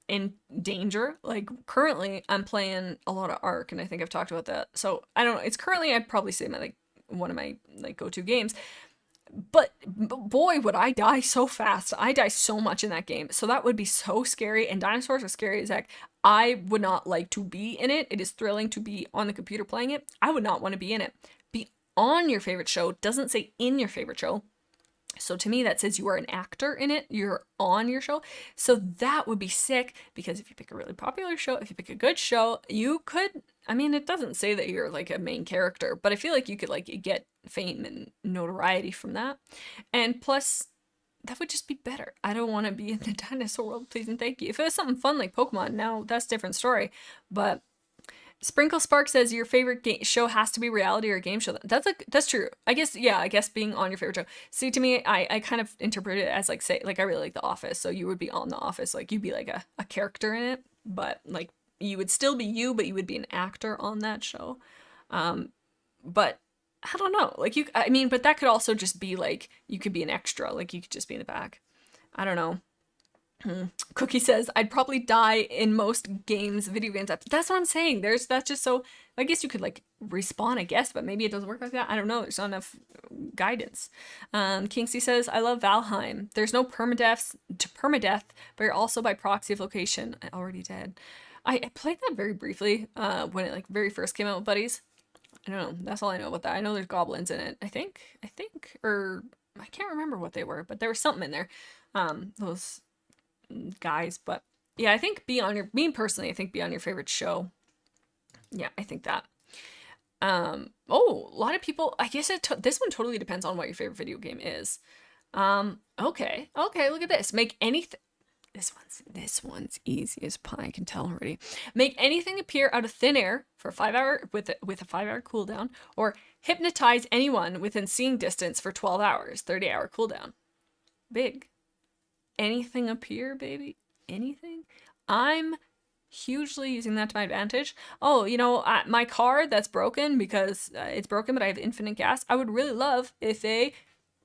in danger. Like currently I'm playing a lot of Ark, and I think I've talked about that. So I don't know. It's currently, I'd probably say my one of my go-to games. But boy, would I die so fast. I die so much in that game. So that would be so scary. And dinosaurs are scary as heck. I would not like to be in it. It is thrilling to be on the computer playing it. I would not want to be in it. Be on your favorite show doesn't say in your favorite show. So to me, that says you are an actor in it. You're on your show. So that would be sick, because if you pick a really popular show, if you pick a good show, you could, I mean, it doesn't say that you're like a main character, but I feel like you could like get fame and notoriety from that. And plus, that would just be better. I don't want to be in the dinosaur world, please and thank you. If it was something fun like Pokemon, now that's a different story. But Sprinkle Spark says your favorite show has to be reality or game show. That's true. I guess being on your favorite show. See, to me, I kind of interpret it as like, say, like I really like The Office, so you would be on The Office, like you'd be like a character in it, but like you would still be you, but you would be an actor on that show. But I don't know, like but that could also just be like, you could be an extra, like you could just be in the back. I don't know. Cookie says, I'd probably die in most games, video games. That's what I'm saying. That's just so, I guess you could like respawn, I guess, but maybe it doesn't work like that. I don't know. There's not enough guidance. Kingsey says, I love Valheim. There's no permadeath, but you're also by proxy of location. I already did. I played that very briefly when it like very first came out with buddies. I don't know. That's all I know about that. I know there's goblins in it. I think, or I can't remember what they were, but there was something in there. Those guys, but yeah, I think me personally, I think be on your favorite show. Yeah, I think that. A lot of people, I guess this one totally depends on what your favorite video game is. Okay, look at this. Make anything. This one's easy as pie, I can tell already. Make anything appear out of thin air for 5 hour with a 5-hour cooldown, or hypnotize anyone within seeing distance for 12 hours, 30-hour cooldown. Big. Anything appear, baby? Anything? I'm hugely using that to my advantage. Oh, my car that's broken because it's broken, but I have infinite gas. I would really love if a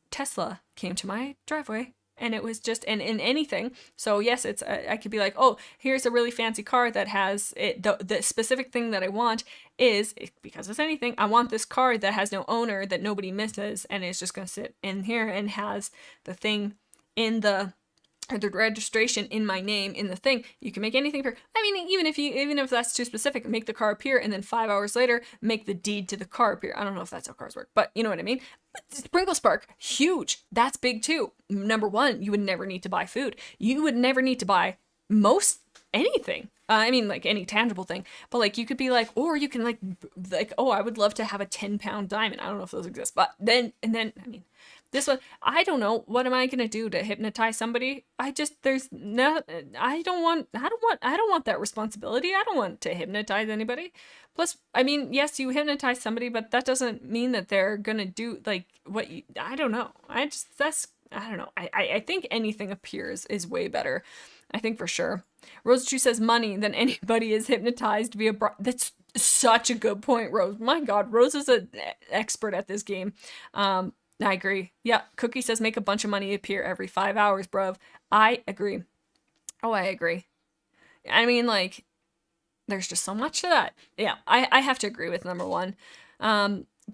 Tesla came to my driveway and it was just in anything. So yes, it's I could be like, oh, here's a really fancy car that has it. The specific thing that I want is, because it's anything, I want this car that has no owner, that nobody misses, and it's just gonna sit in here and has the thing in the or the registration in my name in the thing, you can make anything appear. I mean, even if that's too specific, make the car appear, and then 5 hours later, make the deed to the car appear. I don't know if that's how cars work, but you know what I mean. Sprinkle Spark, huge. That's big too. Number one, you would never need to buy food. You would never need to buy most anything. I mean, like any tangible thing, but like you could be like, or you can like, oh, I would love to have a 10-pound diamond. I don't know if those exist, but then, I mean, this one, I don't know. What am I gonna do to hypnotize somebody? There's no, I don't want that responsibility. I don't want to hypnotize anybody. Plus, I mean, yes, you hypnotize somebody, but that doesn't mean that they're gonna do like what you, I don't know. I don't know. I think anything appears is way better. I think for sure. Rose Chu says money, then anybody is hypnotized via that's such a good point, Rose. My God, Rose is an expert at this game. I agree. Yeah, Cookie says make a bunch of money appear every 5 hours, bruv. I agree. Oh, I agree. I mean, like, there's just so much to that. Yeah, I have to agree with number one.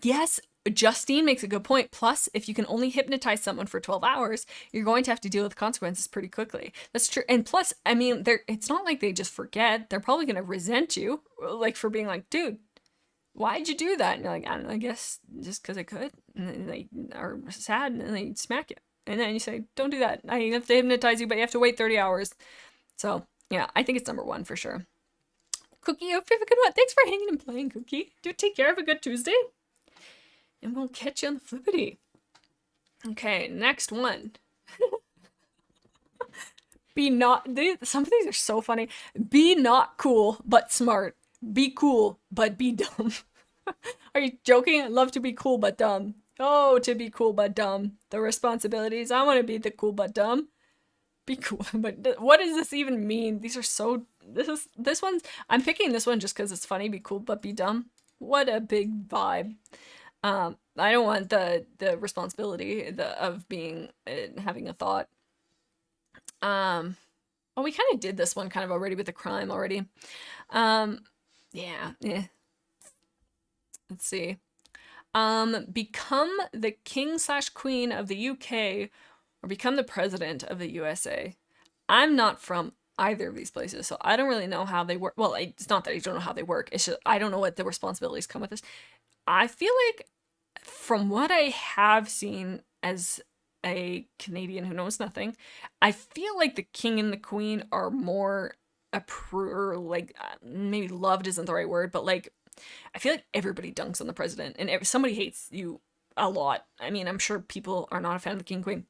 Yes, Justine makes a good point. Plus, if you can only hypnotize someone for 12 hours, you're going to have to deal with consequences pretty quickly. That's true. And plus, I mean, it's not like they just forget. They're probably going to resent you, like, for being like, dude, why'd you do that? And you're like, I don't know, I guess just because I could. And then they are sad and then they smack you. And then you say, don't do that. I have to hypnotize you, but you have to wait 30 hours. So, yeah, I think it's number one for sure. Cookie, I hope you have a good one. Thanks for hanging and playing, Cookie. Do take care. Have a good Tuesday. And we'll catch you on the flippity. Okay, next one. Some of these are so funny. Be not cool, but smart. Be cool, but be dumb. Are you joking? I'd love to be cool, but dumb. Oh, to be cool, but dumb. The responsibilities. I want to be the cool, but dumb. Be cool, but what does this even mean? These are so... This one's... I'm picking this one just because it's funny. Be cool, but be dumb. What a big vibe. I don't want the responsibility of being... having a thought. Well, we kind of did this one kind of already with the crime already. Yeah. Let's see. Become the king/queen of the UK or become the president of the USA. I'm not from either of these places, so I don't really know how they work. Well, it's not that I don't know how they work. It's just I don't know what the responsibilities come with this. I feel like from what I have seen as a Canadian who knows nothing, I feel like the king and the queen are more maybe loved isn't the right word, but like I feel like everybody dunks on the president and somebody hates you a lot. I mean, I'm sure people are not a fan of the king and queen,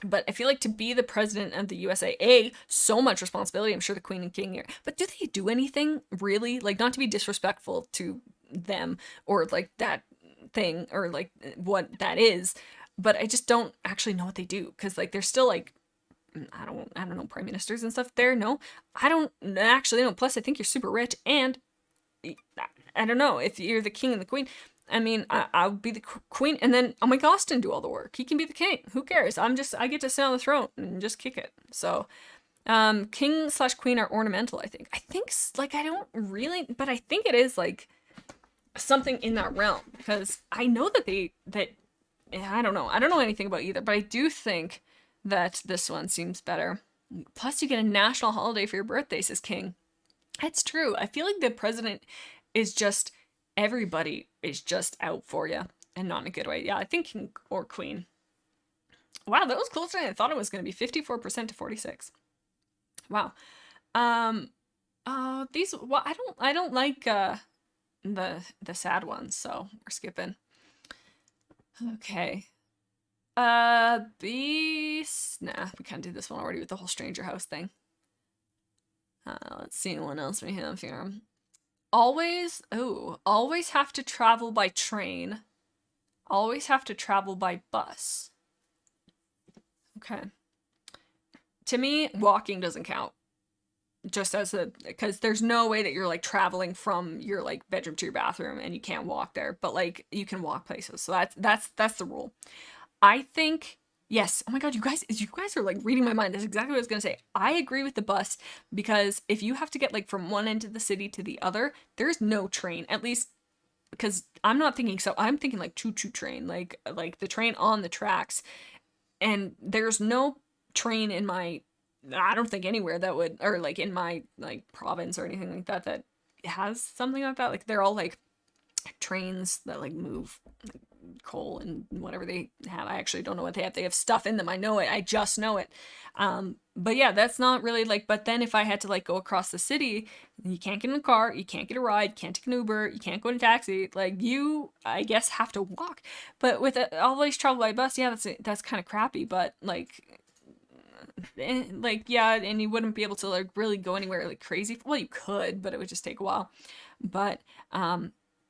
but I feel like to be the president of the USA, so much responsibility. I'm sure the queen and king here, but do they do anything really? Like, not to be disrespectful to them or like that thing or like what that is, but I just don't actually know what they do because like they're still like I don't know, prime ministers and stuff there. No, I don't actually know. Plus, I think you're super rich, and I don't know if you're the king and the queen. I mean, I'll be the queen, and then I'll make Austin do all the work. He can be the king. Who cares? I get to sit on the throne and just kick it. So, king/queen are ornamental. I think like I don't really, but I think it is like something in that realm because I know that I don't know anything about either, but I do think that this one seems better. Plus, you get a national holiday for your birthday, says King. It's true. I feel like the president is just, everybody is just out for you, and not in a good way. Yeah, I think king or queen. Wow, that was closer than I thought it was going to be. 54% to 46. Wow. Well, I don't like the sad ones, so we're skipping. Okay. Nah, we kind of did this one already with the whole stranger house thing. Let's see what else we have here. Always have to travel by train. Always have to travel by bus. Okay. To me, walking doesn't count. Just because there's no way that you're like traveling from your like bedroom to your bathroom and you can't walk there, but like you can walk places. So that's the rule. I think, yes. Oh my God, you guys are like reading my mind. That's exactly what I was going to say. I agree with the bus because if you have to get like from one end of the city to the other, there's no train, at least because I'm not thinking so. I'm thinking like choo-choo train, like the train on the tracks, and there's no train in my, I don't think anywhere that would, or like in my like province or anything like that has something like that. Like they're all like trains that like move like, coal and whatever they have. I actually don't know what they have. They have stuff in them. I know it. I just know it. But yeah, that's not really like, but then if I had to like go across the city, you can't get in a car, you can't get a ride, can't take an Uber, you can't go in a taxi. Like you, I guess, have to walk. But with always travel by bus, yeah, that's kind of crappy. But like yeah, and you wouldn't be able to like really go anywhere like crazy. Well, you could, but it would just take a while. But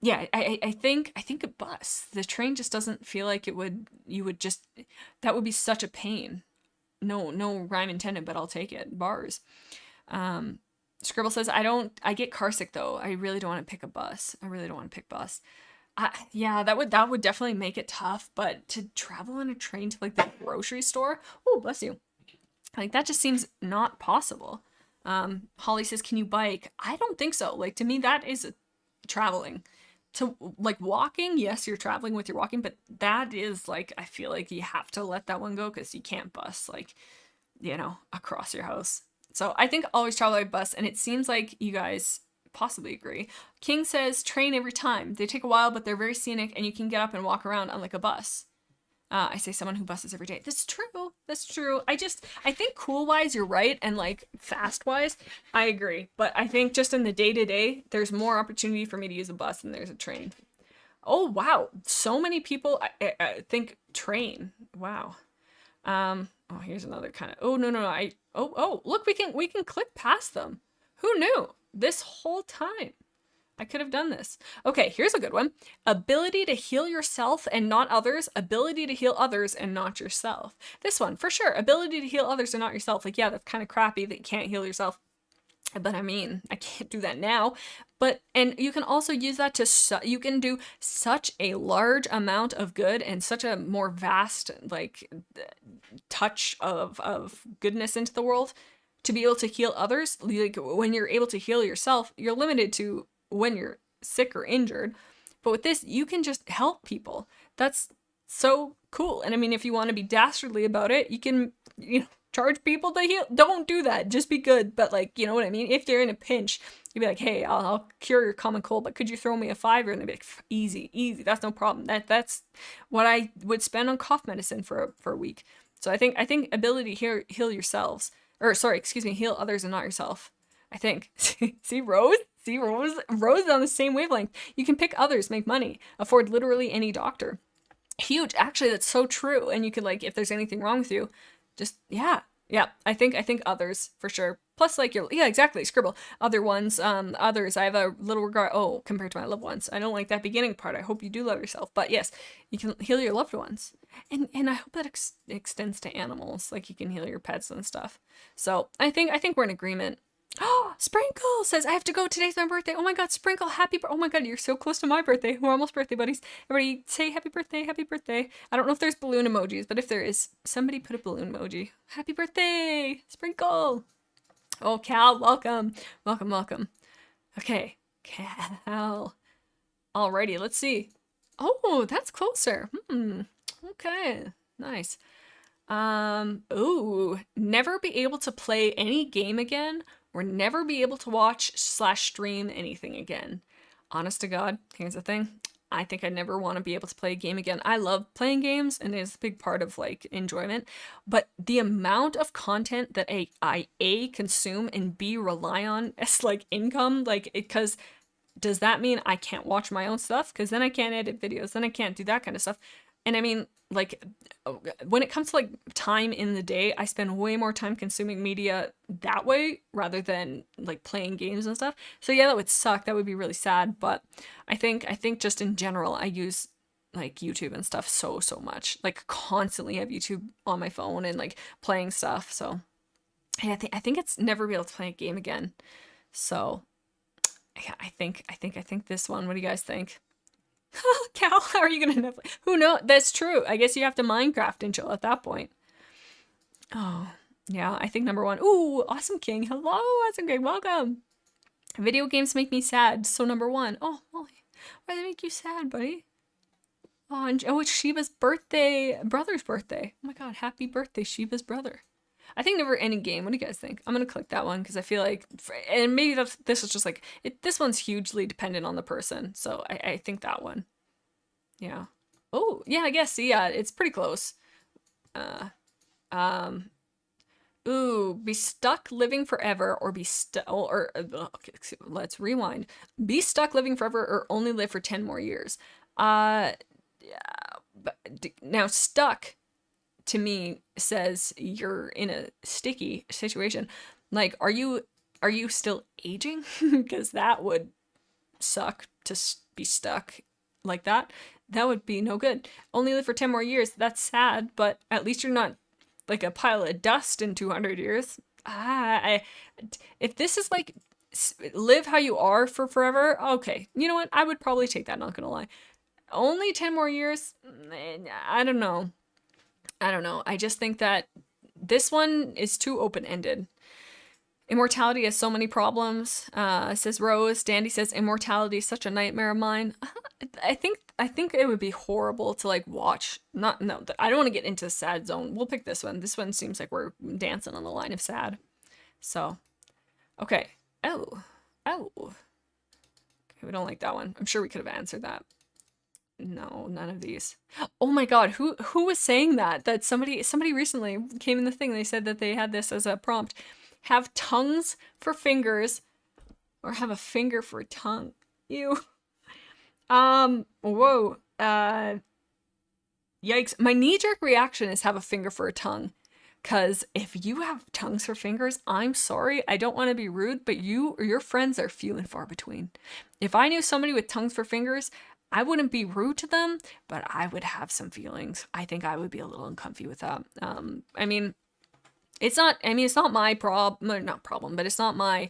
yeah, I think a bus. The train just doesn't feel like it would. You would just, that would be such a pain. No rhyme intended, but I'll take it. Bars. Scribble says, I get car sick though. I really don't want to pick a bus. I really don't want to pick bus. Yeah, that would definitely make it tough, but to travel on a train to like the grocery store, oh, bless you. Like that just seems not possible. Holly says, can you bike? I don't think so. Like to me, that is traveling. To like walking, yes, you're traveling with your walking, but that is like, I feel like you have to let that one go because you can't bus like, across your house. So I think always travel by bus, and it seems like you guys possibly agree. King says train every time. They take a while, but they're very scenic, and you can get up and walk around unlike a bus. I say someone who buses every day. That's true. That's true. I think cool wise, you're right. And like fast wise, I agree. But I think just in the day to day, there's more opportunity for me to use a bus than there's a train. Oh, wow. So many people I think train. Wow. Oh, here's another kind of, oh, no. Look, we can click past them. Who knew this whole time? I could have done this. Okay, here's a good one. Ability to heal yourself and not others. Ability to heal others and not yourself. This one, for sure. Ability to heal others and not yourself. Like, yeah, that's kind of crappy that you can't heal yourself. But I mean, I can't do that now. But, and you can also use that to, you can do such a large amount of good and such a more vast, like, touch of goodness into the world to be able to heal others. Like, when you're able to heal yourself, you're limited to when you're sick or injured. But with this, you can just help people. That's so cool. And I mean, if you want to be dastardly about it, you can, charge people to heal. Don't do that. Just be good. But like, you know what I mean? If they're in a pinch, you'd be like, hey, I'll cure your common cold, but could you throw me a $5? And they'd be like, easy. That's no problem. That's what I would spend on cough medicine for a week. So I think ability to heal yourselves, heal others and not yourself. I think. See, Rose is on the same wavelength. You can pick others, make money, afford literally any doctor. Huge. Actually, that's so true. And you could, like, if there's anything wrong with you, just, yeah. I think others for sure. Plus, like, exactly. Scribble. Other ones, others. I have a little regard. Oh, compared to my loved ones. I don't like that beginning part. I hope you do love yourself. But yes, you can heal your loved ones. And I hope that extends to animals. Like, you can heal your pets and stuff. So I think we're in agreement. Oh, Sprinkle says, I have to go. Today's my birthday. Oh my God, Sprinkle, oh my God, you're so close to my birthday. We're almost birthday buddies. Everybody say happy birthday, happy birthday. I don't know if there's balloon emojis, but if there is, somebody put a balloon emoji. Happy birthday, Sprinkle. Oh, Cal, welcome. Okay, Cal. Alrighty, let's see. Oh, that's closer. Okay, nice. Ooh, never be able to play any game again, or never be able to watch/stream anything again. Honest to God, here's the thing. I think I never want to be able to play a game again. I love playing games, and it's a big part of, like, enjoyment. But the amount of content that I A, consume, and B, rely on as, like, income, like, because does that mean I can't watch my own stuff? Because then I can't edit videos, then I can't do that kind of stuff. And I mean, like, when it comes to, like, time in the day, I spend way more time consuming media that way rather than, like, playing games and stuff. So yeah, that would suck. That would be really sad. But I think just in general, I use, like, YouTube and stuff so much. Like, constantly have YouTube on my phone and, like, playing stuff. So yeah, I think it's never be able to play a game again. So yeah, I think this one. What do you guys think? Cal, how are you gonna know? Who knows? That's true. I guess you have to Minecraft and chill at that point. Oh, yeah, I think number one. Ooh, Awesome King. Hello, Awesome King. Welcome. Video games make me sad. So number one. Oh, Molly, why do they make you sad, buddy? Oh, it's Sheba's brother's birthday. Oh my God, happy birthday, Sheba's brother. I think never ending game. What do you guys think? I'm gonna click that one because I feel like, and maybe this is just like this one's hugely dependent on the person. So I think that one. Yeah. Oh yeah, I guess yeah, it's pretty close. Um. Ooh, be stuck living forever or be stuck, or okay, let's rewind. Be stuck living forever or only live for 10 more years. Yeah, but now stuck to me says you're in a sticky situation. Like, are you still aging? Because that would suck to be stuck like that. That would be no good. Only live for 10 more years. That's sad, but at least you're not like a pile of dust in 200 years. If this is like live how you are for forever, okay. You know what? I would probably take that, not gonna lie. Only 10 more years? I don't know. I just think that this one is too open-ended. Immortality has so many problems, says Rose. Dandy says, immortality is such a nightmare of mine. I think it would be horrible to like watch. No, I don't want to get into the sad zone. We'll pick this one. This one seems like we're dancing on the line of sad. So, okay. Oh. Okay, we don't like that one. I'm sure we could have answered that. No, none of these. Oh my god, who was saying that? That somebody recently came in the thing. They said that they had this as a prompt. Have tongues for fingers or have a finger for a tongue. Ew. Whoa. Yikes. My knee-jerk reaction is have a finger for a tongue. Cause if you have tongues for fingers, I'm sorry. I don't want to be rude, but you or your friends are few and far between. If I knew somebody with tongues for fingers, I wouldn't be rude to them, but I would have some feelings. I think I would be a little uncomfy with that. I mean, it's not my not problem, but it's not my,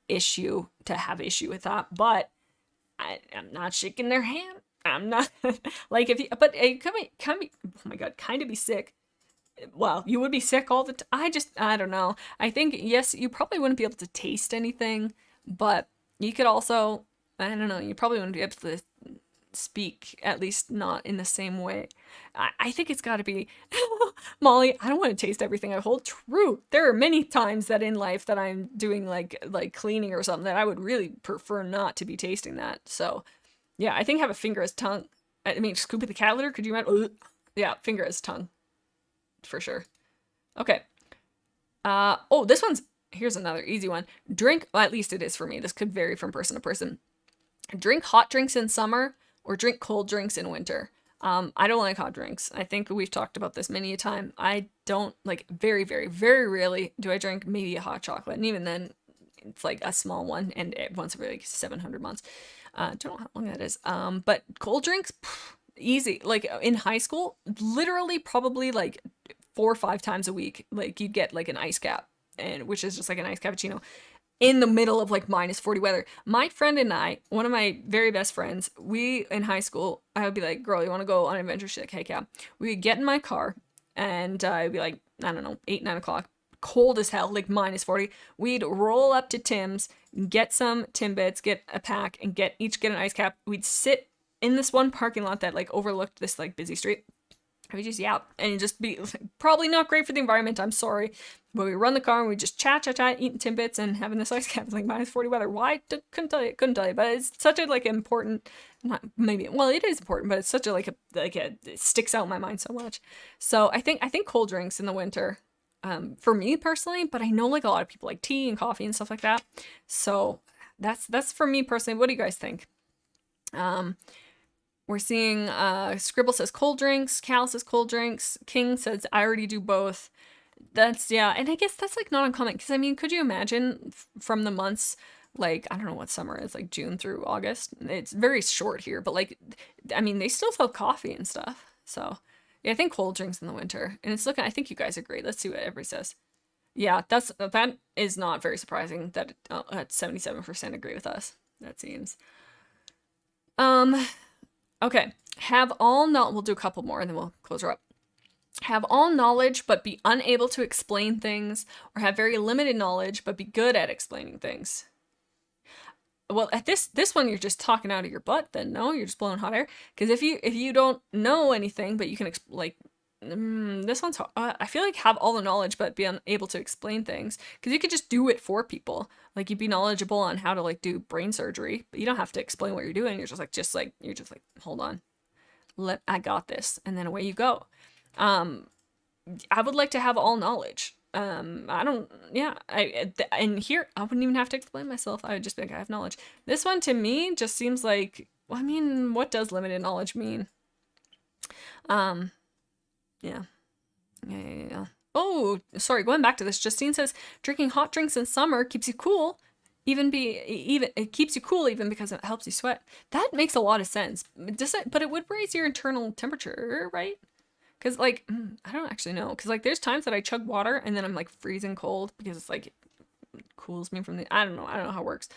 issue to have issue with that. But I'm not shaking their hand. I'm not like but it can be, oh my god, kind of be sick. Well, you would be sick all the time. I don't know. I think, yes, you probably wouldn't be able to taste anything, but you could also, I don't know, you probably wouldn't be able to speak, at least not in the same way. I think it's got to be Molly, I don't want to taste everything I hold. True, there are many times that in life that I'm doing like cleaning or something that I would really prefer not to be tasting that. So yeah, I think have a finger as tongue. I mean, Scoopy the cat litter, could you imagine? Yeah, finger as tongue for sure. Okay. Oh, here's another easy one. Drink, well, at least it is for me, this could vary from person to person. Drink hot drinks in summer or drink cold drinks in winter. I don't like hot drinks. I think we've talked about this many a time. I don't like, very, very, very rarely do I drink maybe a hot chocolate. And even then, it's like a small one and once every like 700 months. Don't know how long that is. But cold drinks, easy. Like in high school, literally probably like 4 or 5 times a week, like you'd get like an ice cap, and which is just like an iced cappuccino in the middle of like -40 weather. My friend and I, one of my very best friends, we in high school, I would be like, girl, you want to go on an adventure? She's like, hey, yeah. We would get in my car and I'd be like, I don't know, 8, 9 o'clock, cold as hell, like -40. We'd roll up to Tim's, get some Timbits, get a pack, and get an ice cap. We'd sit in this one parking lot that like overlooked this like busy street. We just yap and just be probably not great for the environment. I'm sorry, but we run the car and we just chat, eating Timbits and having this ice cap like -40 weather. Why? Couldn't tell you. But it's such a like important, not maybe. Well, it is important, but it's such a it sticks out in my mind so much. So I think cold drinks in the winter, for me personally. But I know like a lot of people like tea and coffee and stuff like that. So that's for me personally. What do you guys think? We're seeing Scribble says cold drinks, Cal says cold drinks, King says I already do both. That's, yeah, and I guess that's like not uncommon, because I mean, could you imagine from the months, like, I don't know what summer is, like June through August, it's very short here, but like, I mean, they still sell coffee and stuff. So yeah, I think cold drinks in the winter, and it's looking, I think you guys agree. Let's see what everybody says. Yeah, that is not very surprising that 77% agree with us. That seems. Okay, we'll do a couple more and then we'll close her up. Have all knowledge but be unable to explain things, or have very limited knowledge but be good at explaining things. Well, at this one you're just talking out of your butt then, no? You're just blowing hot air? Because if you don't know anything but you can This one's I feel like have all the knowledge but be unable to explain things, because you could just do it for people. Like you'd be knowledgeable on how to like do brain surgery, but you don't have to explain what you're doing. You're just like hold on, I got this, and then away you go. I would like to have all knowledge. I don't, yeah, and here, I wouldn't even have to explain myself. I would just be like, I have knowledge. This one to me just seems like, well, I mean, what does limited knowledge mean? Yeah. Oh, sorry, going back to this, Justine says, drinking hot drinks in summer keeps you cool. It keeps you cool even because it helps you sweat. That makes a lot of sense. But it would raise your internal temperature, right? Because, like, I don't actually know. Because, like, there's times that I chug water and then I'm, like, freezing cold because it's, like, it cools me from the... I don't know how it works.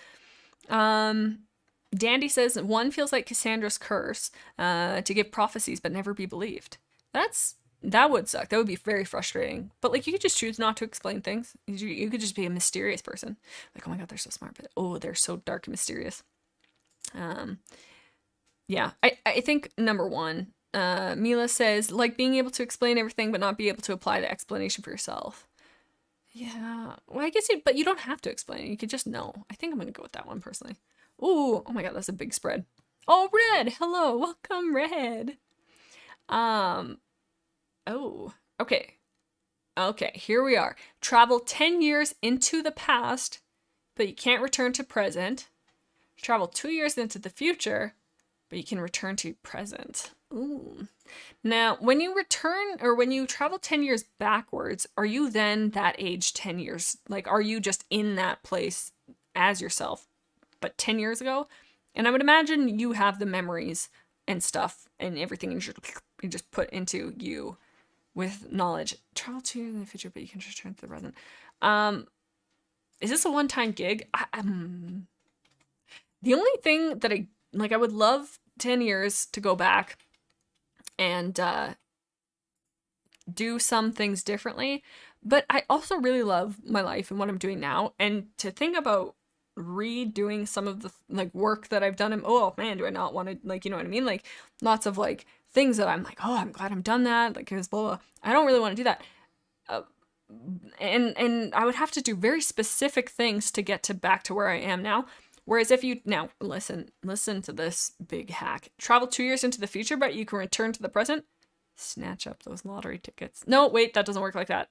Dandy says, one feels like Cassandra's curse to give prophecies but never be believed. That would suck. That would be very frustrating. But, like, you could just choose not to explain things. You could just be a mysterious person. Like, oh my god, they're so smart. But, oh, they're so dark and mysterious. Yeah, I think number one... Mila says, like being able to explain everything but not be able to apply the explanation for yourself. Yeah, well, I guess but you don't have to explain it. You could just know. I think I'm gonna go with that one personally. Ooh, oh my god, that's a big spread. Oh, Red, hello, welcome, Red. Oh, okay. Okay, here we are. Travel 10 years into the past, but you can't return to present. Travel 2 years into the future, but you can return to present. Ooh. Now, when you return or when you travel 10 years backwards, are you then that age 10 years? Like, are you just in that place as yourself, but 10 years ago? And I would imagine you have the memories and stuff and everything you just put into you with knowledge. Travel to the future, but you can return to the present. Is this a one-time gig? The only thing that I would love 10 years to go back and do some things differently, but I also really love my life and what I'm doing now, and to think about redoing some of the work that I've done, and oh man, do I not want to, you know what I mean, like lots of things that I'm like, oh, I'm glad I'm done that, because blah, blah. I don't really want to do that, and I would have to do very specific things to get back to where I am now. Whereas if you, now, listen to this big hack. Travel 2 years into the future, but you can return to the present. Snatch up those lottery tickets. No, wait, that doesn't work like that.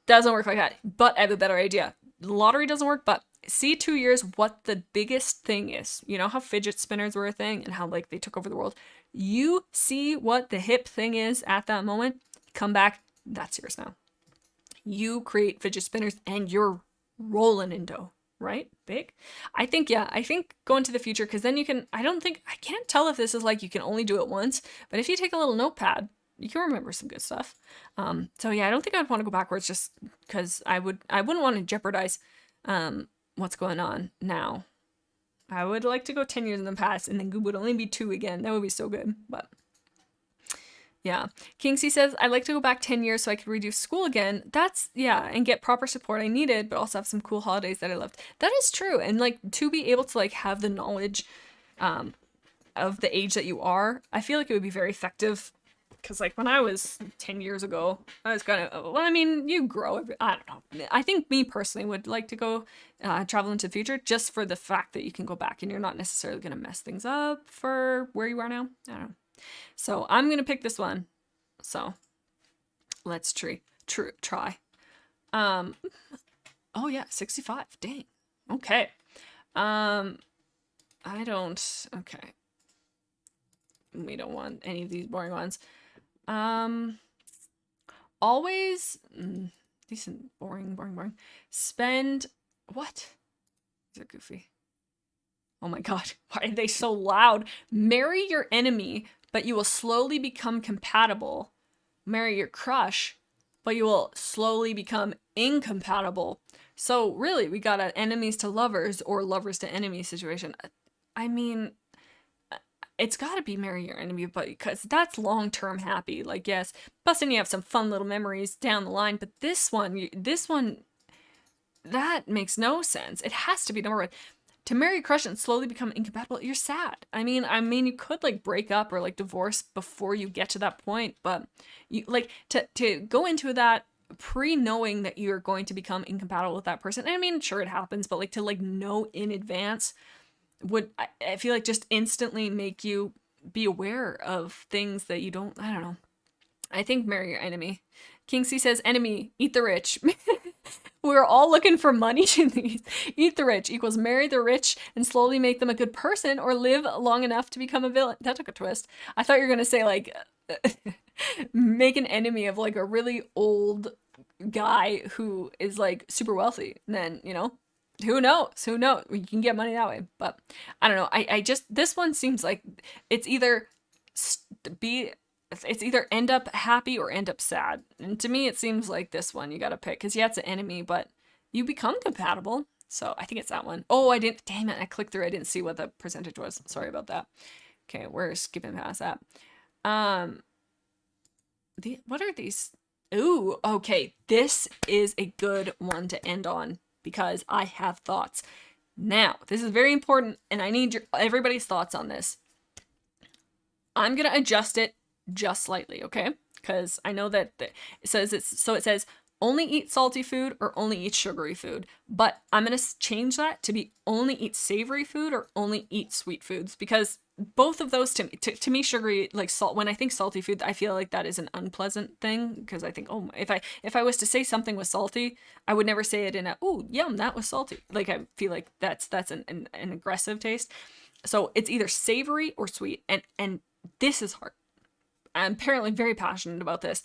Doesn't work like that. But I have a better idea. Lottery doesn't work, but see 2 years what the biggest thing is. You know how fidget spinners were a thing and how, they took over the world? You see what the hip thing is at that moment, come back, that's yours now. You create fidget spinners and you're rolling in dough. Right? Big? I think going to the future, because then you can, I can't tell if this is you can only do it once, but if you take a little notepad, you can remember some good stuff. So yeah, I don't think I'd want to go backwards just because I wouldn't want to jeopardize what's going on now. I would like to go 10 years in the past, and then it would only be 2 again. That would be so good, but... Yeah. Kingsley says, I'd like to go back 10 years so I could redo school again. That's, yeah, and get proper support I needed, but also have some cool holidays that I loved. That is true. And, to be able to, have the knowledge of the age that you are, I feel like it would be very effective. Because, when I was 10 years ago, I was kind of, well, I mean, you grow. I don't know. I think me personally would like to go travel into the future just for the fact that you can go back and you're not necessarily going to mess things up for where you are now. I don't know. So I'm going to pick this one. So let's try. Oh yeah, 65. Dang. Okay. Okay. We don't want any of these boring ones. Always decent, boring. Spend what? These are goofy. Oh my god, why are they so loud? Marry your enemy, but you will slowly become compatible. Marry your crush, but you will slowly become incompatible. So really, we got an enemies to lovers or lovers to enemies situation. I mean, it's got to be marry your enemy, but because that's long-term happy. Yes, plus then you have some fun little memories down the line. But this one, that makes no sense. It has to be number one. To marry a crush and slowly become incompatible, you're sad. I mean, you could like break up or like divorce before you get to that point, but you like to go into that pre-knowing that you're going to become incompatible with that person. I mean, sure it happens, but like to like know in advance would I feel like just instantly make you be aware of things that you don't. I don't know. I think marry your enemy. King C says, enemy, eat the rich. We're all looking for money. Eat the rich equals marry the rich and slowly make them a good person or live long enough to become a villain. That took a twist. I thought you were going to say, like, make an enemy of, like, a really old guy who is, like, super wealthy. And then, you know, who knows? Who knows? You can get money that way. But I don't know. I just, this one seems like it's either it's either end up happy or end up sad. And to me, it seems like this one you gotta pick. Because yeah, it's an enemy, but you become compatible. So I think it's that one. Oh, I didn't, damn it, I clicked through. I didn't see what the percentage was. Sorry about that. Okay, we're skipping past that. What are these? Ooh, okay. This is a good one to end on because I have thoughts. Now, this is very important and I need everybody's thoughts on this. I'm gonna adjust it just slightly, okay? Because I know that it says only eat salty food or only eat sugary food, but I'm gonna change that to be only eat savory food or only eat sweet foods, because both of those to me sugary, like salt, when I think salty food, I feel like that is an unpleasant thing, because I think, oh, if I was to say something was salty, I would never say it in a, oh yum, that was salty. Like I feel like that's an aggressive taste. So it's either savory or sweet, and this is hard. I'm apparently very passionate about this,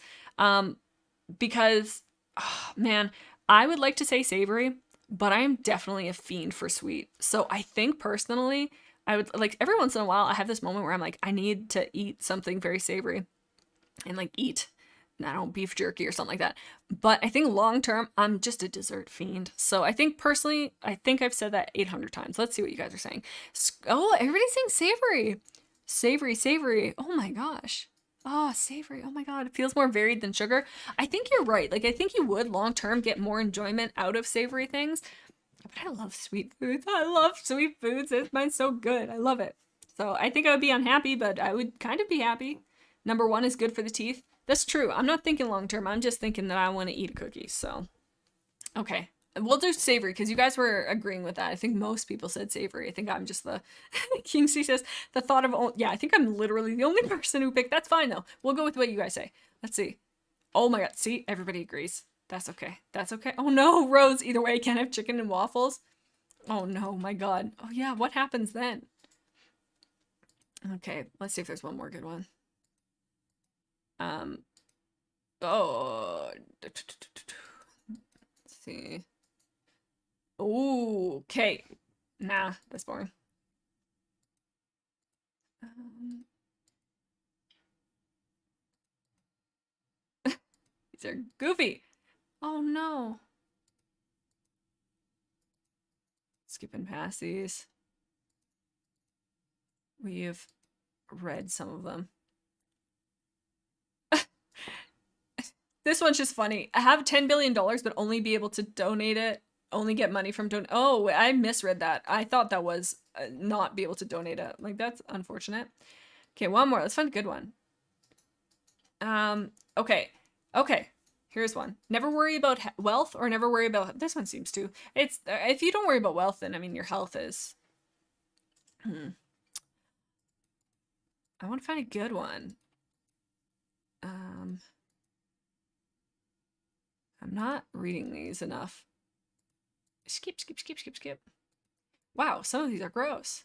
because, oh, man, I would like to say savory, but I am definitely a fiend for sweet. So I think personally, I would like every once in a while, I have this moment where I'm like, I need to eat something very savory and like eat, I don't know, beef jerky or something like that. But I think long term, I'm just a dessert fiend. So I think personally, I think I've said that 800 times. Let's see what you guys are saying. Oh, everybody's saying savory. Savory, savory. Oh my gosh. Oh, savory. Oh my god. It feels more varied than sugar. I think you're right. Like, I think you would long term get more enjoyment out of savory things. But I love sweet foods. I love sweet foods. Mine's so good. I love it. So I think I would be unhappy, but I would kind of be happy. Number one is good for the teeth. That's true. I'm not thinking long term. I'm just thinking that I want to eat a cookie. So, okay. We'll do savory because you guys were agreeing with that. I think most people said savory. I think I'm just the King C says the thought of, yeah, I think I'm literally the only person who picked. That's fine though. We'll go with what you guys say. Let's see. Oh my god. See, everybody agrees. That's okay. That's okay. Oh no, Rose. Either way, I can't have chicken and waffles. Oh no, my god. Oh yeah, what happens then? Okay, let's see if there's one more good one. Oh. Let's see. Ooh, okay. Nah, that's boring. These are goofy. Oh no. Skipping past these. We've read some of them. This one's just funny. I have $10 billion, but only be able to donate it. Only get money from Oh, I misread that. I thought that was not be able to donate it. Like, that's unfortunate. Okay, one more. Let's find a good one. Okay. Here's one. Never worry about wealth or never worry about... This one seems to. It's if you don't worry about wealth, then, I mean, your health is... I want to find a good one. I'm not reading these enough. Skip. Wow, some of these are gross.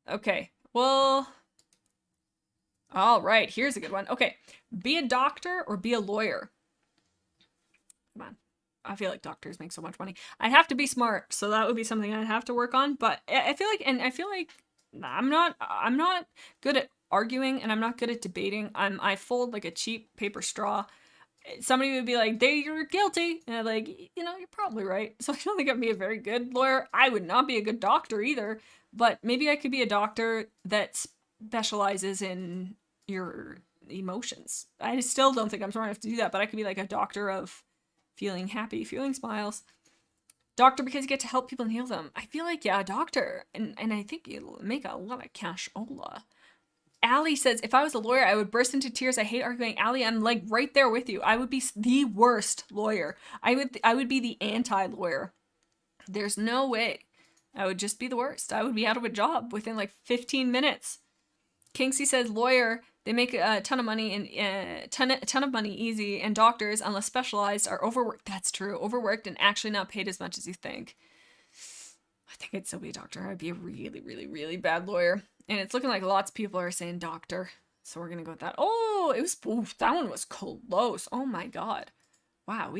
Okay, well... All right, here's a good one. Okay, be a doctor or be a lawyer. Come on. I feel like doctors make so much money. I'd have to be smart, so that would be something I'd have to work on. But I feel like I'm not good at arguing, and I'm not good at debating. I fold like a cheap paper straw. Somebody would be like, you're guilty. And I'm like, you're probably right. So I don't think I'd be a very good lawyer. I would not be a good doctor either. But maybe I could be a doctor that specializes in your emotions. I still don't think I'm smart enough to do that, but I could be like a doctor of feeling happy, feeling smiles. Doctor, because you get to help people and heal them. I feel like, yeah, doctor. And I think you'll make a lot of cashola. Allie says, if I was a lawyer, I would burst into tears. I hate arguing. Allie, I'm like right there with you. I would be the worst lawyer. I would be the anti-lawyer. There's no way. I would just be the worst. I would be out of a job within like 15 minutes. Kingsey says, lawyer, they make a ton of money and ton of money easy, and doctors, unless specialized, are overworked. That's true. Overworked and actually not paid as much as you think. I think I'd still be a doctor. I'd be a really, really, really bad lawyer. And it's looking like lots of people are saying doctor. So we're going to go with that. Oh, that one was close. Oh my God. Wow.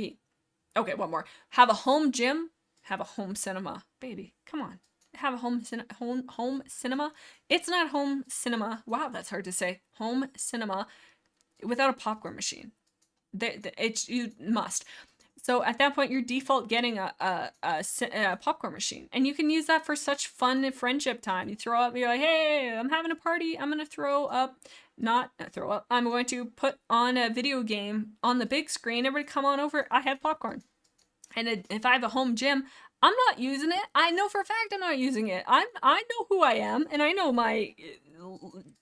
Okay, one more. Have a home gym. Have a home cinema. Baby, come on. Have a home cinema. It's not home cinema. Wow, that's hard to say. Home cinema without a popcorn machine. You must. So at that point, you're default getting a popcorn machine, and you can use that for such fun friendship time. You throw up, you're like, hey, I'm having a party. I'm gonna throw up, not throw up. I'm going to put on a video game on the big screen. Everybody come on over. I have popcorn. And if I have a home gym, I'm not using it. I know for a fact I'm not using it. I know who I am, and I know my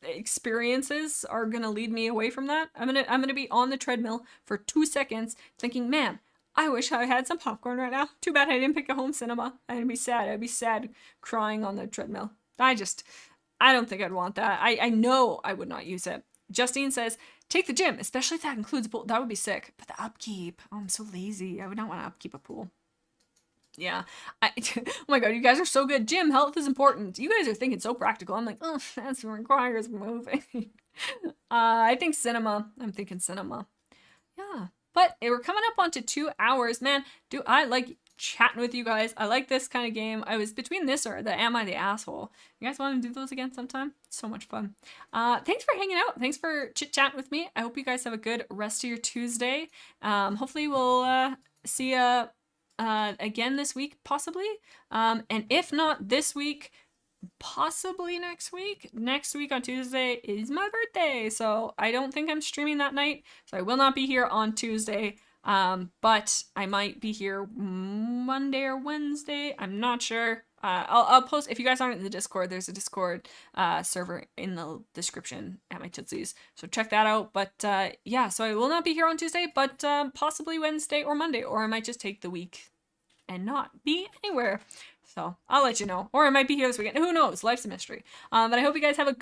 experiences are gonna lead me away from that. I'm gonna be on the treadmill for 2 seconds, thinking, man, I wish I had some popcorn right now. Too bad I didn't pick a home cinema. I'd be sad. I'd be sad crying on the treadmill. I don't think I'd want that. I know I would not use it. Justine says, take the gym, especially if that includes a pool. That would be sick. But the upkeep, I'm so lazy. I would not want to upkeep a pool. Yeah. Oh my God, you guys are so good. Gym, health is important. You guys are thinking so practical. I'm like, oh, that requires moving. I think cinema. I'm thinking cinema. Yeah. But we're coming up onto 2 hours. Man, do I like chatting with you guys. I like this kind of game. I was between this or the Am I the Asshole. You guys want to do those again sometime? It's so much fun. Thanks for hanging out. Thanks for chit-chatting with me. I hope you guys have a good rest of your Tuesday. Hopefully we'll see you again this week, possibly. And if not this week, possibly next week. Next week on Tuesday is my birthday, so I don't think I'm streaming that night, so I will not be here on Tuesday. But I might be here Monday or Wednesday. I'm not sure. I'll post, if you guys aren't in the Discord, there's a Discord server in the description at my Tootsies, so check that out. But yeah, so I will not be here on Tuesday, but possibly Wednesday or Monday, or I might just take the week and not be anywhere. So I'll let you know. Or I might be here this weekend. Who knows? Life's a mystery. But I hope you guys have a good